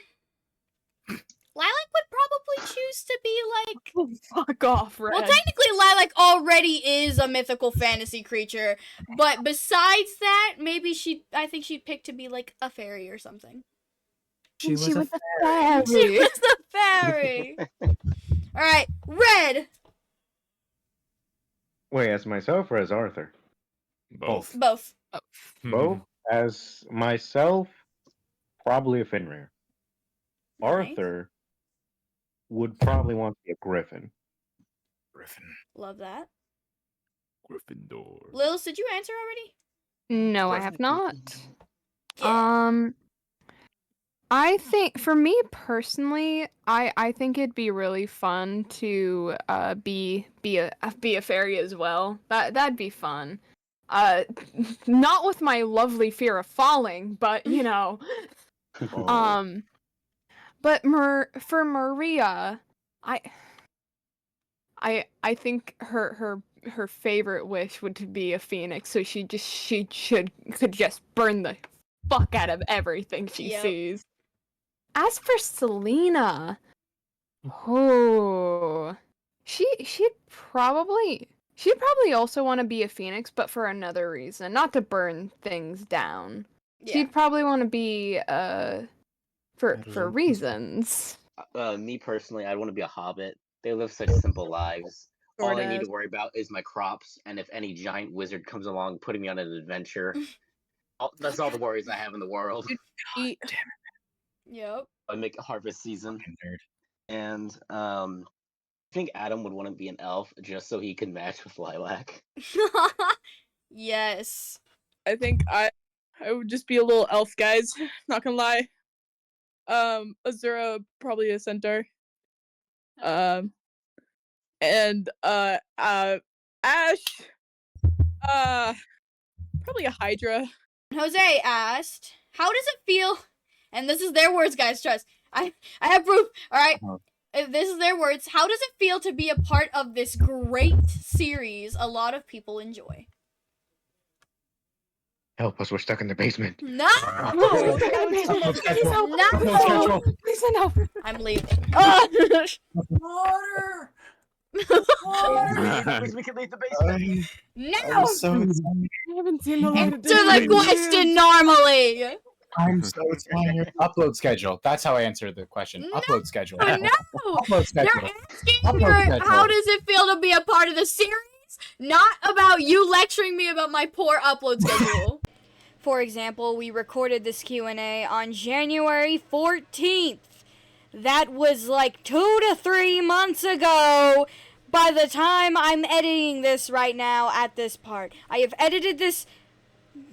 A: Lilac would probably choose to be like.
B: Oh, fuck off, Red.
A: Well, technically, Lilac already is a mythical fantasy creature, but besides that, maybe I think she'd pick to be like a fairy or something.
D: She was a
A: She was the fairy. All right, Red.
E: Wait, as myself or as Arthur?
C: Both.
A: Both.
E: Both. As myself, probably a Fenrir.
A: Nice.
E: Arthur would probably want to be a Griffin.
D: Griffin.
A: Love that.
C: Gryffindor.
A: Lils, did you answer already?
B: No, I have not.
A: Yeah.
B: I think for me personally, I think it'd be really fun to be a fairy as well. That'd be fun. Not with my lovely fear of falling, but you know.
E: Oh.
B: But for Maria, I think her favorite wish would be a phoenix, so could just burn the fuck out of everything she
A: Yep.
B: sees. As for Selena, oh, she'd probably also want to be a phoenix, but for another reason, not to burn things down.
A: Yeah.
B: She'd probably want to be for reasons.
F: Me personally, I'd want to be a hobbit. They live such simple lives. All I need
H: Sorta.
F: to worry about is my crops, and if any giant wizard comes along putting me on an adventure, that's all the worries I have in the world.
H: Eat.
A: Yep.
F: I make harvest season,
D: Fucking nerd.
F: and think Adam would want to be an elf just so he could match with Lilac.
A: Yes.
H: I think I would just be a little elf, guys. Not gonna lie. Azura probably a centaur. And Ash, probably a hydra.
A: Jose asked, "How does it feel?" And this is their words, guys. Trust. I have proof. All right. If this is their words, how does it feel to be a part of this great series a lot of people enjoy?
E: Help us, we're stuck in the basement.
A: No!
B: No! Please help!
A: No!
B: Please no!
A: I'm leaving.
F: Water! We can leave the basement.
A: No!
D: I'm so tired.
B: I haven't seen the light of
A: Answer the question normally!
D: I'm so tired. Upload schedule. That's how I answered the question.
A: No,
D: Upload schedule.
A: No!
D: Upload
A: You're
D: schedule.
A: asking
D: Upload schedule.
A: how does it feel to be a part of the series? Not about you lecturing me about my poor upload schedule. For example, we recorded this Q&A on January 14th. That was like 2 to 3 months ago. By the time I'm editing this right now at this part, I have edited this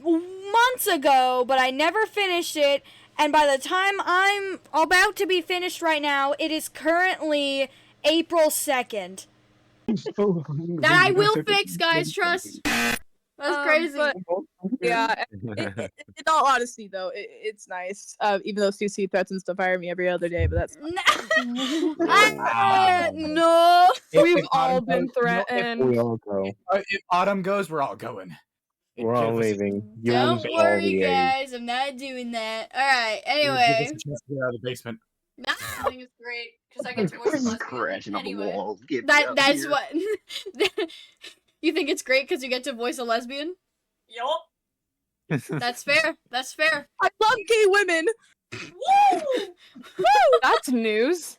A: months ago, but I never finished it. And by the time I'm about to be finished right now, it is currently April 2nd. That I will fix, guys, trust. That's crazy.
H: But, yeah, in all honesty, though, it's nice. Even though Susie threatens to fire me every other day, but that's
A: no.
B: We've all been threatened.
E: We all go.
D: If Autumn goes, we're all going.
E: We're all leaving. You
A: Don't
E: lose all
A: worry,
E: the A's.
A: guys. I'm not doing that. All right.
D: Give
A: Anyway.
D: us a chance to get out of the basement.
A: No.
G: I think it's great because I get to voice a lesbian.
F: Crashing on the
G: Anyway.
F: wall. Get me out
A: That's
F: here.
A: what. You think it's great because you get to voice a lesbian?
G: Yup.
A: That's fair. That's fair.
H: I love gay women.
B: Woo! That's news.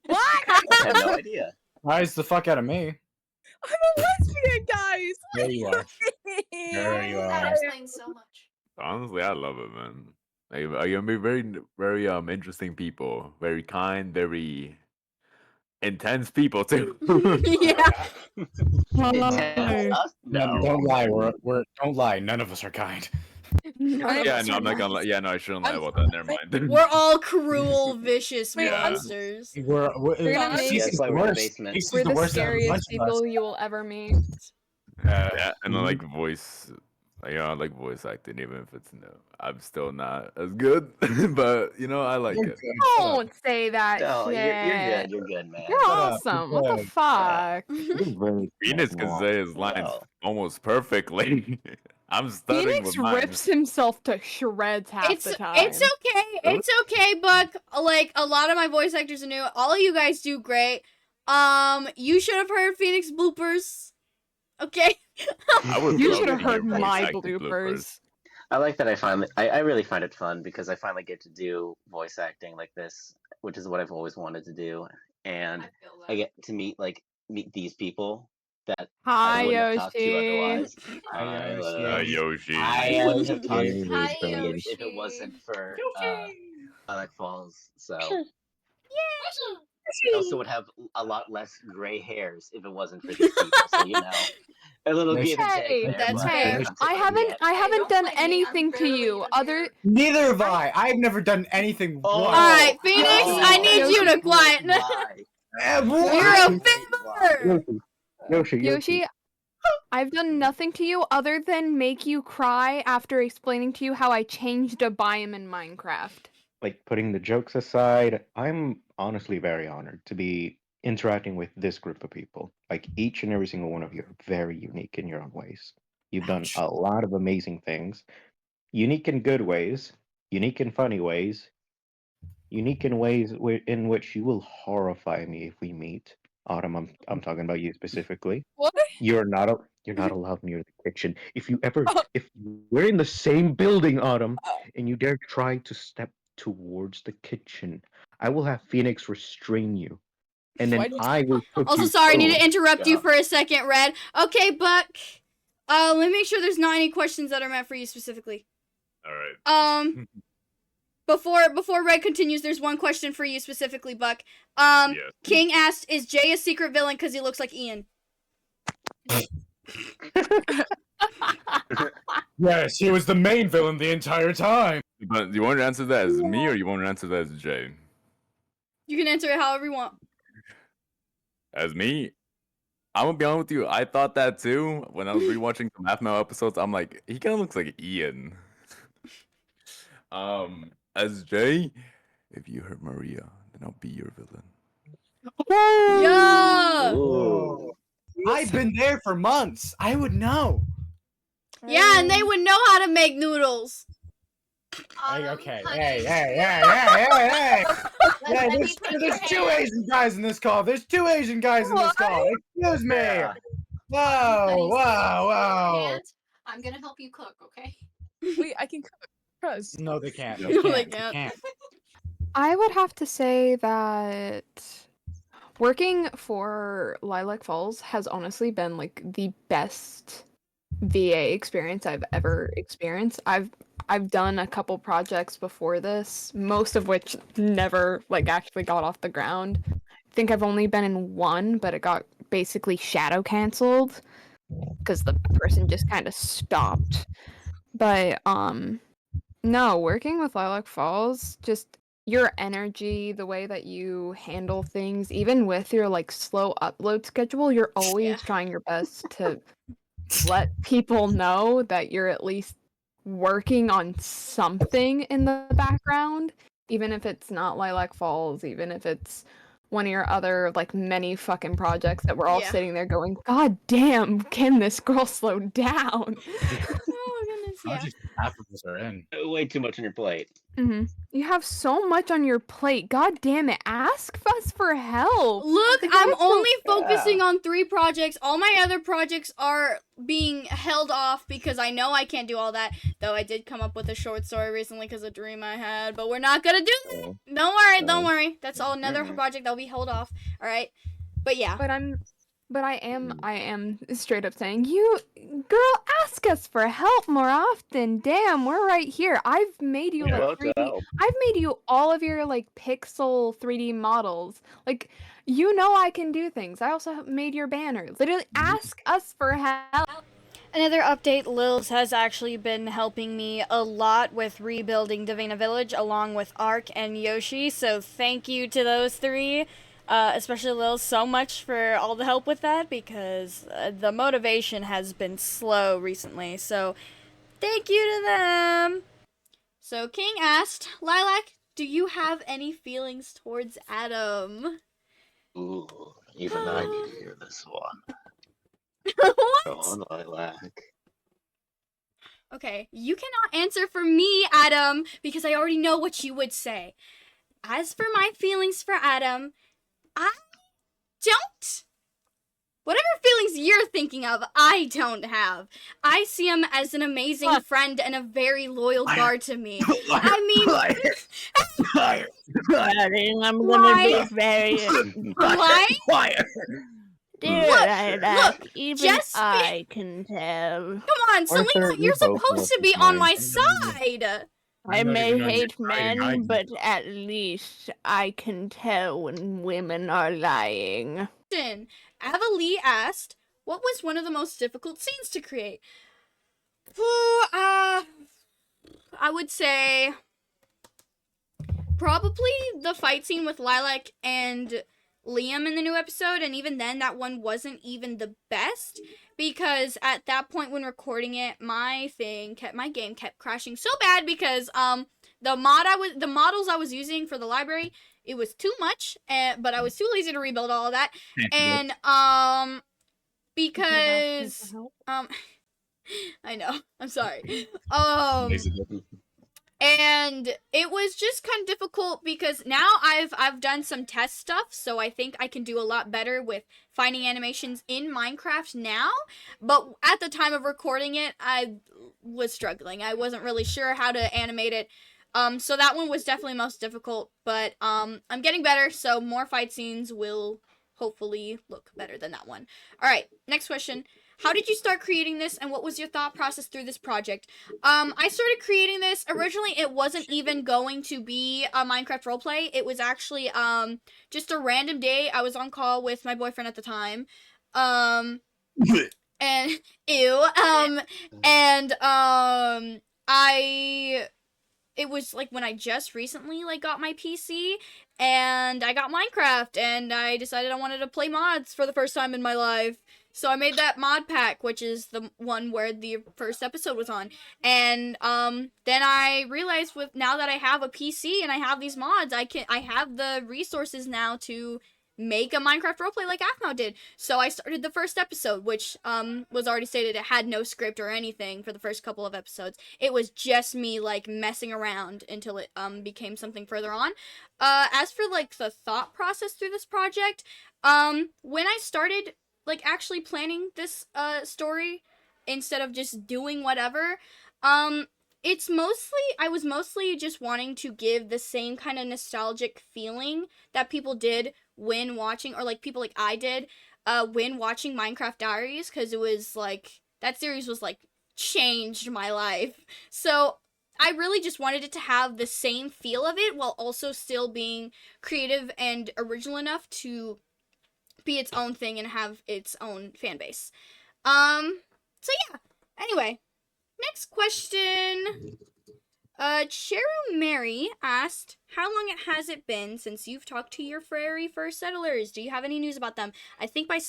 H: What?
F: I have no idea.
D: Surprise the fuck out of me.
H: I'm a lesbian, guys.
D: There you are. There you
G: That
D: are.
G: explains so much.
C: Honestly, I love it, man. Like, you're gonna be very interesting people. Very kind, very intense people too.
A: Yeah.
F: Intense? Us?
D: No, don't lie. Don't lie. None of us are kind.
C: Yeah, no, I'm not gonna lie. Yeah, no, I shouldn't lie about that. Never mind.
A: We're all cruel, vicious
B: Wait,
C: Yeah.
A: monsters.
D: We're
B: gonna make-
D: Cece's
F: That's why
D: the
F: we're in the
D: worst.
F: basement.
D: Cece's
B: We're
D: the
B: the
D: worst out of the bunch
B: scariest
D: of us.
B: people you will ever meet.
C: Yeah, and then like voice, I like voice acting, even if it's I'm still not as good, but I like it.
B: Don't say that
F: No,
B: shit.
F: you're good. You're good, man.
B: You're
D: Shut up,
B: awesome.
D: you're
B: What the
D: good.
B: fuck?
C: Phoenix can say his lines
F: Well.
C: almost perfectly. I'm stuttering
B: Phoenix
C: with mine.
B: rips himself to shreds half
A: It's
B: the time.
A: it's okay. It's okay, Buck. Like a lot of my voice actors are new. All of you guys do great. You should have heard Phoenix bloopers. Okay.
B: You should have heard my bloopers.
F: I like that. I really find it fun because I finally get to do voice acting like this, which is what I've always wanted to do, and
G: feel that.
F: I get to meet these people that
B: Hi,
F: I wouldn't have talked to
B: Yoshi.
F: otherwise.
D: Hi, Yoshi.
C: Yoshi.
F: I wouldn't have talked to
E: Hi,
F: these people
G: Yoshi.
F: if it wasn't for Lilac Falls. So I also would have a lot less gray hairs if it wasn't for these people. So a little give and
B: Hey,
F: take there.
A: that's
F: but
A: fair.
F: I'm taking it.
B: I haven't
G: don't
B: done
G: blame me, I'm
B: anything to
G: barely
B: you
G: even
B: other.
G: here.
D: Neither have I. I've never done anything
F: Oh.
D: wrong.
A: All right, Phoenix. I need you to quiet. You're a fibber.
B: Yoshi, I've done nothing to you other than make you cry after explaining to you how I changed a biome in Minecraft.
E: Like, putting the jokes aside, I'm honestly very honored to be interacting with this group of people. Like, each and every single one of you are very unique in your own ways. You've done a lot of amazing things, unique in good ways, unique in funny ways, unique in ways in which you will horrify me if we meet. Autumn, I'm talking about you specifically.
H: What?
E: You're not allowed near the kitchen. If we're in the same building, Autumn, and you dare try to step towards the kitchen, I will have Phoenix restrain you, and then I will cook
A: Also,
E: you
A: sorry, I need
E: food.
A: to interrupt you
F: Yeah.
A: for a second, Red. Okay, Buck. Let me make sure there's not any questions that are meant for you specifically.
C: All right.
A: Before Red continues, there's one question for you specifically, Buck.
C: Yes.
A: King asked, "Is Jay a secret villain because he looks like Ian?"
D: Yes, he was the main villain the entire time.
C: But do you want to answer that as me or you want to answer that as Jay?
A: You can answer it however you want.
C: As me, I'm gonna be honest with you. I thought that too when I was rewatching some Half Mile episodes. I'm like, he kind of looks like Ian. As Jay, if you hurt Maria, then I'll be your villain.
A: Yeah.
F: Ooh.
D: I've been there for months. I would know.
A: Yeah, and they would know how to make noodles.
D: Hey, okay.
I: honey,
D: Hey.
I: let
D: Yeah,
I: me pick your
D: there's two
I: hair.
D: Asian guys in this call. There's two Asian guys in this call. Excuse me.
F: Yeah.
D: Whoa,
I: Honey,
D: whoa.
I: And I'm gonna help you cook, okay?
H: Wait, I can cook. Trust.
D: No, they can't.
C: No,
D: They
A: they
D: can't. They
A: can't.
D: can't.
B: I would have to say that working for Lilac Falls has honestly been like the best VA experience I've ever experienced. I've done a couple projects before this, most of which never like actually got off the ground. I think I've only been in one, but it got basically shadow canceled because the person just kind of stopped. But no, working with Lilac Falls, just your energy, the way that you handle things, even with your like slow upload schedule, you're always
A: Yeah.
B: trying your best to let people know that you're at least working on something in the background, even if it's not Lilac Falls, even if it's one of your other like many fucking projects that we're all
A: Yeah.
B: sitting there going, God damn, can this girl slow down?
A: Oh goodness, yeah.
D: Project half of us are in.
F: Way too much on your plate.
B: You have so much on your plate. God damn it. Ask us for help.
A: Look,
B: Like,
A: I'm
B: that's so-
A: only focusing on 3 projects. All my other projects are being held off because I know I can't do all that. Though I did come up with a short story recently because of a dream I had, but we're not gonna do that.
F: Oh.
A: Don't worry. That's all another project that'll be held off. All right. But yeah.
B: But I am straight up saying, you girl, ask us for help more often. Damn, we're right here. I've made you
F: Yeah,
B: like
F: to
B: 3D.
F: help.
B: I've made you all of your like pixel 3D models. Like, you know I can do things. I also have made your banner. Literally, ask us for help.
A: Another update, Lils has actually been helping me a lot with rebuilding Davina Village along with Ark and Yoshi, so thank you to those 3, especially Lils, so much for all the help with that because the motivation has been slow recently, so thank you to them. So King asked, Lilac, do you have any feelings towards Adam?
F: Ooh, even I need to hear this one.
A: What?
F: Go on, Lilac.
A: Okay, you cannot answer for me, Adam, because I already know what you would say. As for my feelings for Adam, I don't. Whatever feelings you're thinking of, I don't have. I see him as an amazing friend and a very loyal guard to me. I mean,
J: I'm gonna be
A: Why?
J: very
A: why?
D: Quiet.
J: dear
A: Look,
J: Lilac. Even
A: just
J: I can tell.
A: Come on, Selena,
E: Arthur, we
A: you're
E: both know
A: supposed to be
E: his
A: on
E: mind.
A: my side.
J: I
D: I'm not
J: may
D: even on your
J: hate
D: side,
J: men,
D: hiding.
J: but at least I can tell when women are lying.
A: Avalee asked, what was one of the most difficult scenes to create? I would say probably the fight scene with Lilac and Liam in the new episode, and even then that one wasn't even the best because at that point when recording it, my game kept crashing so bad because the models I was using for the library, it was too much, but I was too lazy to rebuild all of that, and because I know, I'm sorry. And it was just kind of difficult because now I've done some test stuff, so I think I can do a lot better with finding animations in Minecraft now. But at the time of recording it, I was struggling. I wasn't really sure how to animate it. So that one was definitely most difficult, but I'm getting better, so more fight scenes will hopefully look better than that one. All right, next question. how did you start creating this, and what was your thought process through this project? I started creating this, originally it wasn't even going to be a Minecraft roleplay. It was actually, just a random day. I was on call with my boyfriend at the time. And, ew, it was like when I just recently like got my PC and I got Minecraft and I decided I wanted to play mods for the first time in my life. So I made that mod pack, which is the one where the first episode was on. And then I realized now that I have a PC and I have these mods, I have the resources now to make a Minecraft roleplay like Aphmau did. So I started the first episode, which was already stated it had no script or anything for the first couple of episodes. It was just me like messing around until it became something further on. As for like the thought process through this project, when I started like actually planning this story instead of just doing whatever, I was mostly just wanting to give the same kind of nostalgic feeling that people did when watching, or like people like I did, when watching Minecraft Diaries, because it was like, that series was like, changed my life. So I really just wanted it to have the same feel of it, while also still being creative and original enough to be its own thing and have its own fan base. So yeah, anyway, next question. Cheryl Mary asked, how long has it been since you've talked to your very first settlers? Do you have any news about them? I think by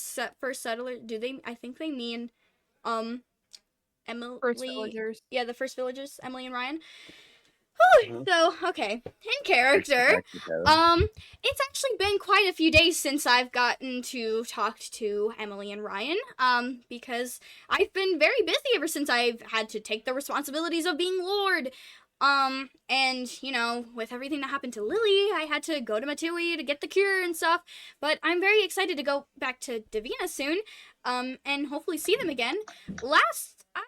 A: first settler, I think they mean, Emily.
B: First villagers.
A: Yeah, the first villagers, Emily and Ryan. So, okay, in character, it's actually been quite a few days since I've gotten to talk to Emily and Ryan, because I've been very busy ever since I've had to take the responsibilities of being Lord. And, you know, with everything that happened to Lily, I had to go to Matui to get the cure and stuff, but I'm very excited to go back to Davina soon, and hopefully see them again. Last I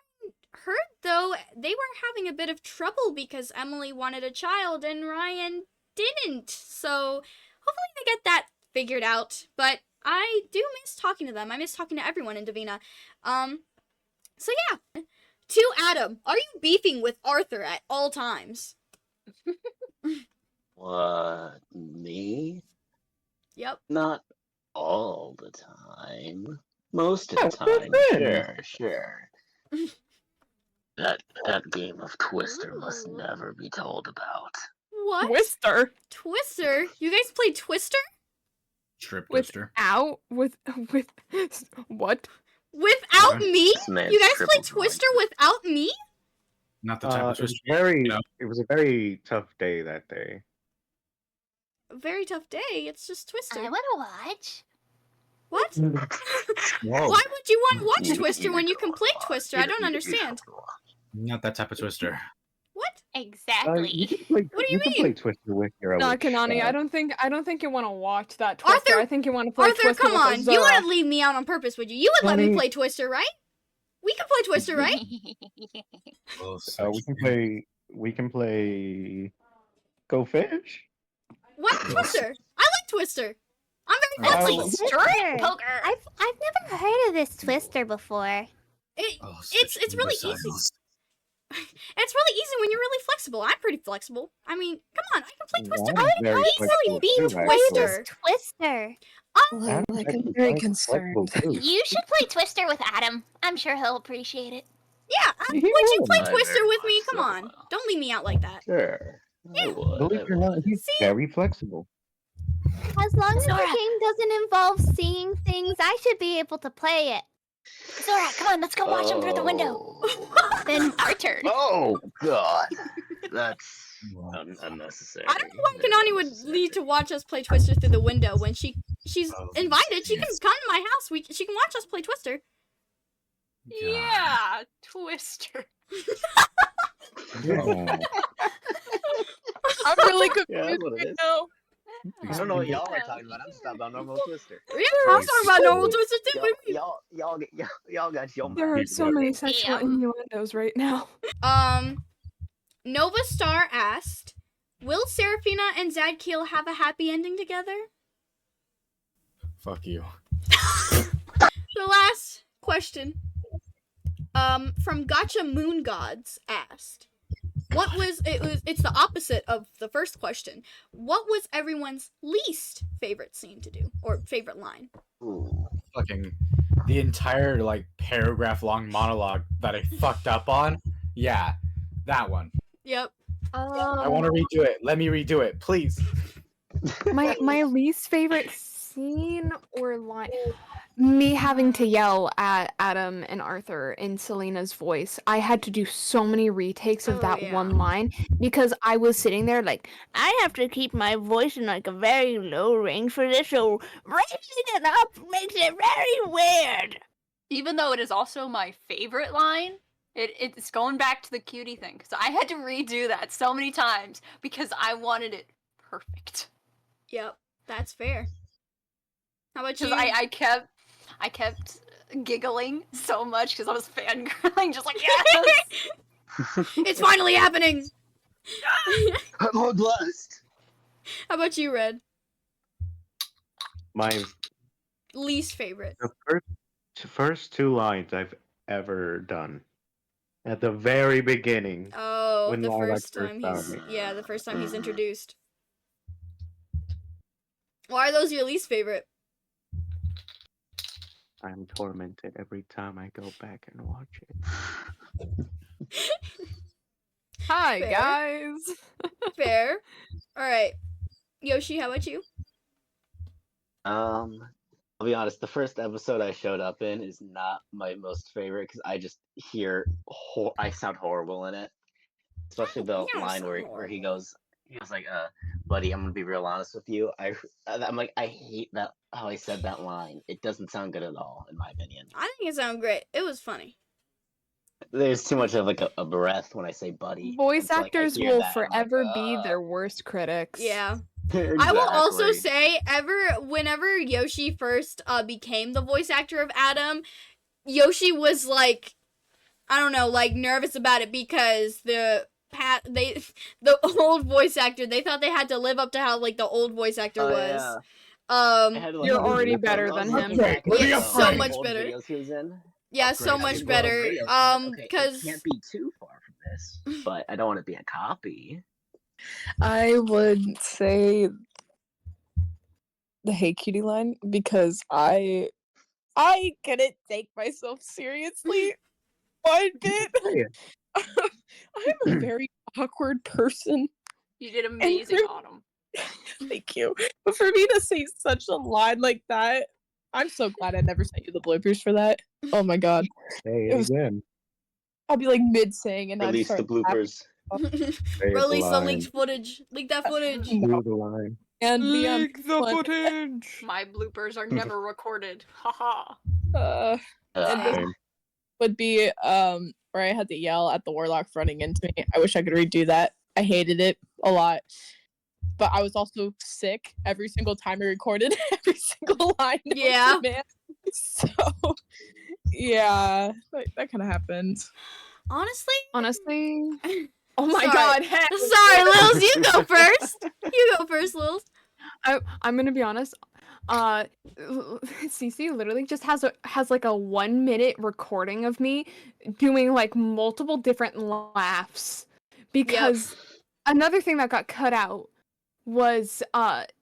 A: heard, though, they were having a bit of trouble because Emily wanted a child and Ryan didn't, so hopefully they get that figured out, but I do miss talking to them. I miss talking to everyone in Davina. So yeah. To Adam, are you beefing with Arthur at all times?
F: What, me?
A: Yep.
F: Not all the time. Most of the
E: Oh,
F: time,
E: good.
F: sure. That game of Twister must never be told about.
A: What?
B: Twister?
A: Twister? You guys play Twister?
D: Strip Twister.
B: With what?
A: Without me?
F: This man's
A: You guys play
F: triple
A: Twister without me?
D: Not the type of
E: It was
D: Twister.
E: it was a very tough day that day.
A: A very tough day. It's just Twister.
I: I want to watch.
A: What?
D: Whoa.
A: Why would you want to watch Twister when you can play Twister? I don't understand.
D: Not that type of Twister.
A: What?
I: Exactly.
E: You can play,
A: What do you
E: can
A: mean?
E: play Twister with your
B: No,
E: witch,
B: Kanani, I don't think you want to watch that Twister.
A: Arthur-
B: I think you want to play
A: Arthur,
B: Twister
A: come
B: with
A: on.
B: Azura.
A: You wouldn't leave me out on purpose, would you? You would let me
E: Honey.
A: play Twister, right? We can play Twister, right?
E: we can play Go Fish.
A: What? Twister? I like Twister. I'm very
E: Oh.
A: flexible.
I: Straight
A: poker.
I: I've never heard of this Twister before.
A: It's really easy. It's really easy when you're really flexible. I'm pretty flexible. I mean, come on, I can play Twister.
E: I'm
A: I
E: very
A: easily
E: flexible
A: beat
E: too,
A: Twister.
E: actually.
I: Twister.
E: I'm
J: Like,
E: actually
J: I'm very
E: quite
J: concerned.
E: flexible, too.
I: You should play Twister with Adam. I'm sure he'll appreciate it.
A: Yeah, would
E: He
A: you
E: will.
A: play
F: I
A: Twister
F: very
A: with me?
F: much
A: Come
F: so
A: on.
F: will.
A: Don't leave me out like that.
F: Sure. I would.
E: Believe it or not, he's
A: See?
E: very flexible.
I: As long as the
J: Zora.
I: game doesn't involve seeing things, I should be able to play it. Zora, come on, let's go watch him through the window. Then our turn.
F: Oh God, that's unnecessary.
A: I don't know why Kanani would need to watch us play Twister through the window when she's
D: Oh,
A: invited. She can
D: yes.
A: come to my house. She can watch us play Twister.
H: Yeah, Twister.
E: Oh.
H: I'm really confused
F: Yeah, that's what it
H: right
F: is.
H: now.
F: I don't know what y'all are talking about. I'm just talking about normal Twister.
A: Yeah, I was talking about normal Twister too. What do you mean?
F: Y'all got your
B: There are
F: mind.
B: so many sexual innuendos right now.
A: Nova Star asked, will Seraphina and Zadkiel have a happy ending together?
D: Fuck you.
A: The last question. From Gotcha Moon Gods asked, it's the opposite of the first question. What was everyone's least favorite scene to do, or favorite line?
F: Ooh.
D: Fucking the entire like paragraph long monologue that I fucked up on. Yeah, that one.
A: Yep.
D: I want to redo it. Let me redo it, please.
B: My least favorite scene or line, me having to yell at Adam and Arthur in Selena's voice. I had to do so many retakes of that one line because I was sitting there like,
J: I have to keep my voice in like a very low range for this, so raising it up makes it very weird.
G: Even though it is also my favorite line, it's going back to the cutie thing, because I had to redo that so many times because I wanted it perfect.
A: Yep, that's fair. How about you?
G: Because I kept giggling so much because I was fangirling, just like, yes!
A: It's finally happening!
F: I'm all blessed.
A: How about you, Red?
E: My
A: Least favorite.
E: the first two lines I've ever done. At the very beginning.
A: Oh,
E: When
A: the
E: Lilac
A: first
E: first
A: time
E: found
A: he's
E: me.
A: the first time he's introduced. Why are those your least favorite?
E: I'm tormented every time I go back and watch it.
B: "Hi
A: Fair.
B: guys."
A: Fair. All right, Yoshi, how about you?
F: I'll be honest. The first episode I showed up in is not my most favorite because I just hear I sound horrible in it, especially the
A: You don't
F: line
A: sound
F: where he
A: horrible.
F: goes like, buddy, I'm gonna be real honest with you. I'm like, I hate that how I said that line. It doesn't sound good at all, in my opinion.
A: I think it sounded great. It was funny.
F: There's too much of like a breath when I say buddy.
B: Voice
F: and so, like, I
B: actors
F: hear
B: will
F: that, and I'm like,
B: forever be their worst critics.
A: Yeah.
F: exactly.
A: I will also say, whenever Yoshi first became the voice actor of Adam, Yoshi was like, I don't know, like nervous about it because the old voice actor, they thought they had to live up to how like the old voice actor was.
F: Yeah. I had to, like,
B: You're
F: look
B: already
F: back
B: better
F: and
B: than
F: look
B: him.
F: back and
E: Let me
F: see
A: so
E: upgrade.
A: much
F: old
A: better.
F: videos he was in.
A: Yeah, so
F: Upgrade,
A: much
F: upgrade,
A: better.
F: upgrade, upgrade. Okay,
A: Because
F: it can't be too far from this, but I don't want to be a copy.
H: I would say the "Hey Cutie" line because I couldn't take myself seriously one bit. I'm a very awkward person.
G: You did amazing, Autumn.
H: Thank you. But for me to say such a line like that, I'm so glad I never sent you the bloopers for that. Oh my god.
E: Say
H: It
E: it
H: was-
E: again.
H: I'll be like mid saying and I'd
F: Release the
H: start
F: bloopers.
E: Say the
A: release the
E: line.
A: leaked footage. Leak that footage.
E: Do the line.
H: and be on
B: the
H: one.
B: footage.
G: My bloopers are never recorded. Haha.
H: And this
E: Same.
H: would be where I had to yell at the warlock running into me. I wish I could redo that. I hated it a lot. But I was also sick every single time I recorded every single line.
A: Yeah.
H: Man. So yeah, that kind of happened.
A: Honestly,
B: Oh my
A: Sorry.
B: god, heck.
A: sorry, Lils, you go first. You go first, Lils.
B: I'm gonna be honest. Cece literally just has like a 1 minute recording of me doing like multiple different laughs because another thing that got cut out was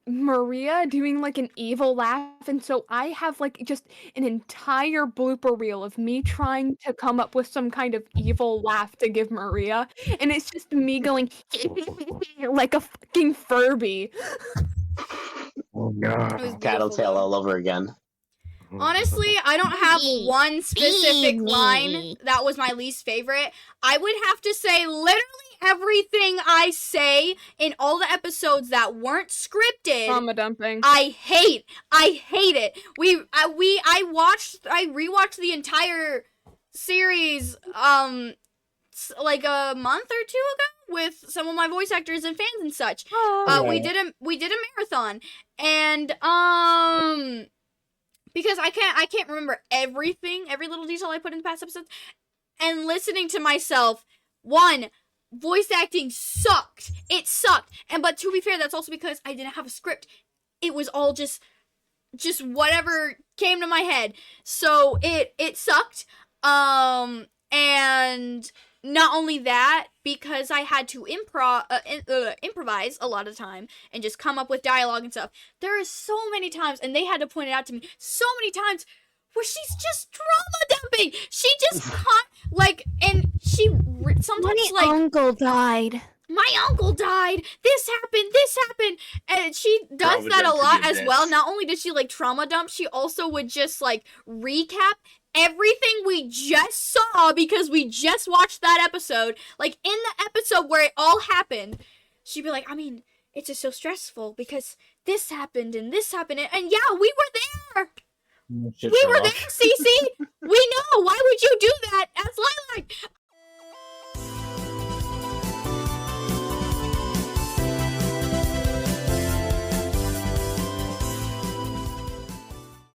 B: Maria doing like an evil laugh, and so I have like just an entire blooper reel of me trying to come up with some kind of evil laugh to give Maria, and it's just me going like a fucking Furby.
E: Oh
A: It was
E: god.
A: beautiful,
F: Tattletale
A: though.
F: all over again.
A: Honestly, I don't have one specific
J: me.
A: line that was my least favorite. I would have to say literally everything I say in all the episodes that weren't scripted.
B: Trauma dumping.
A: I hate it. I rewatched the entire series like a month or two ago with some of my voice actors and fans and such. We did a marathon, and because I can't remember every little detail I put in the past episodes, and listening to myself, voice acting sucked. It sucked. But to be fair, that's also because I didn't have a script. It was all just whatever came to my head. So it sucked. And not only that, because I had to improvise a lot of time and just come up with dialogue and stuff, there are so many times, and they had to point it out to me, so many times where she's just trauma dumping. She just and she sometimes
J: My uncle died.
A: my uncle died, this happened, and she does
F: Trauma
A: that a
F: dump to
A: lot
F: the
A: as well.
F: abyss.
A: Not only did she like trauma dump, she also would just like recap everything we just saw because we just watched that episode. Like in the episode where it all happened, she'd be like, I mean, it's just so stressful because this happened and yeah, we were there.
F: Shit,
A: We were
F: Sherlock.
A: there, Cece. We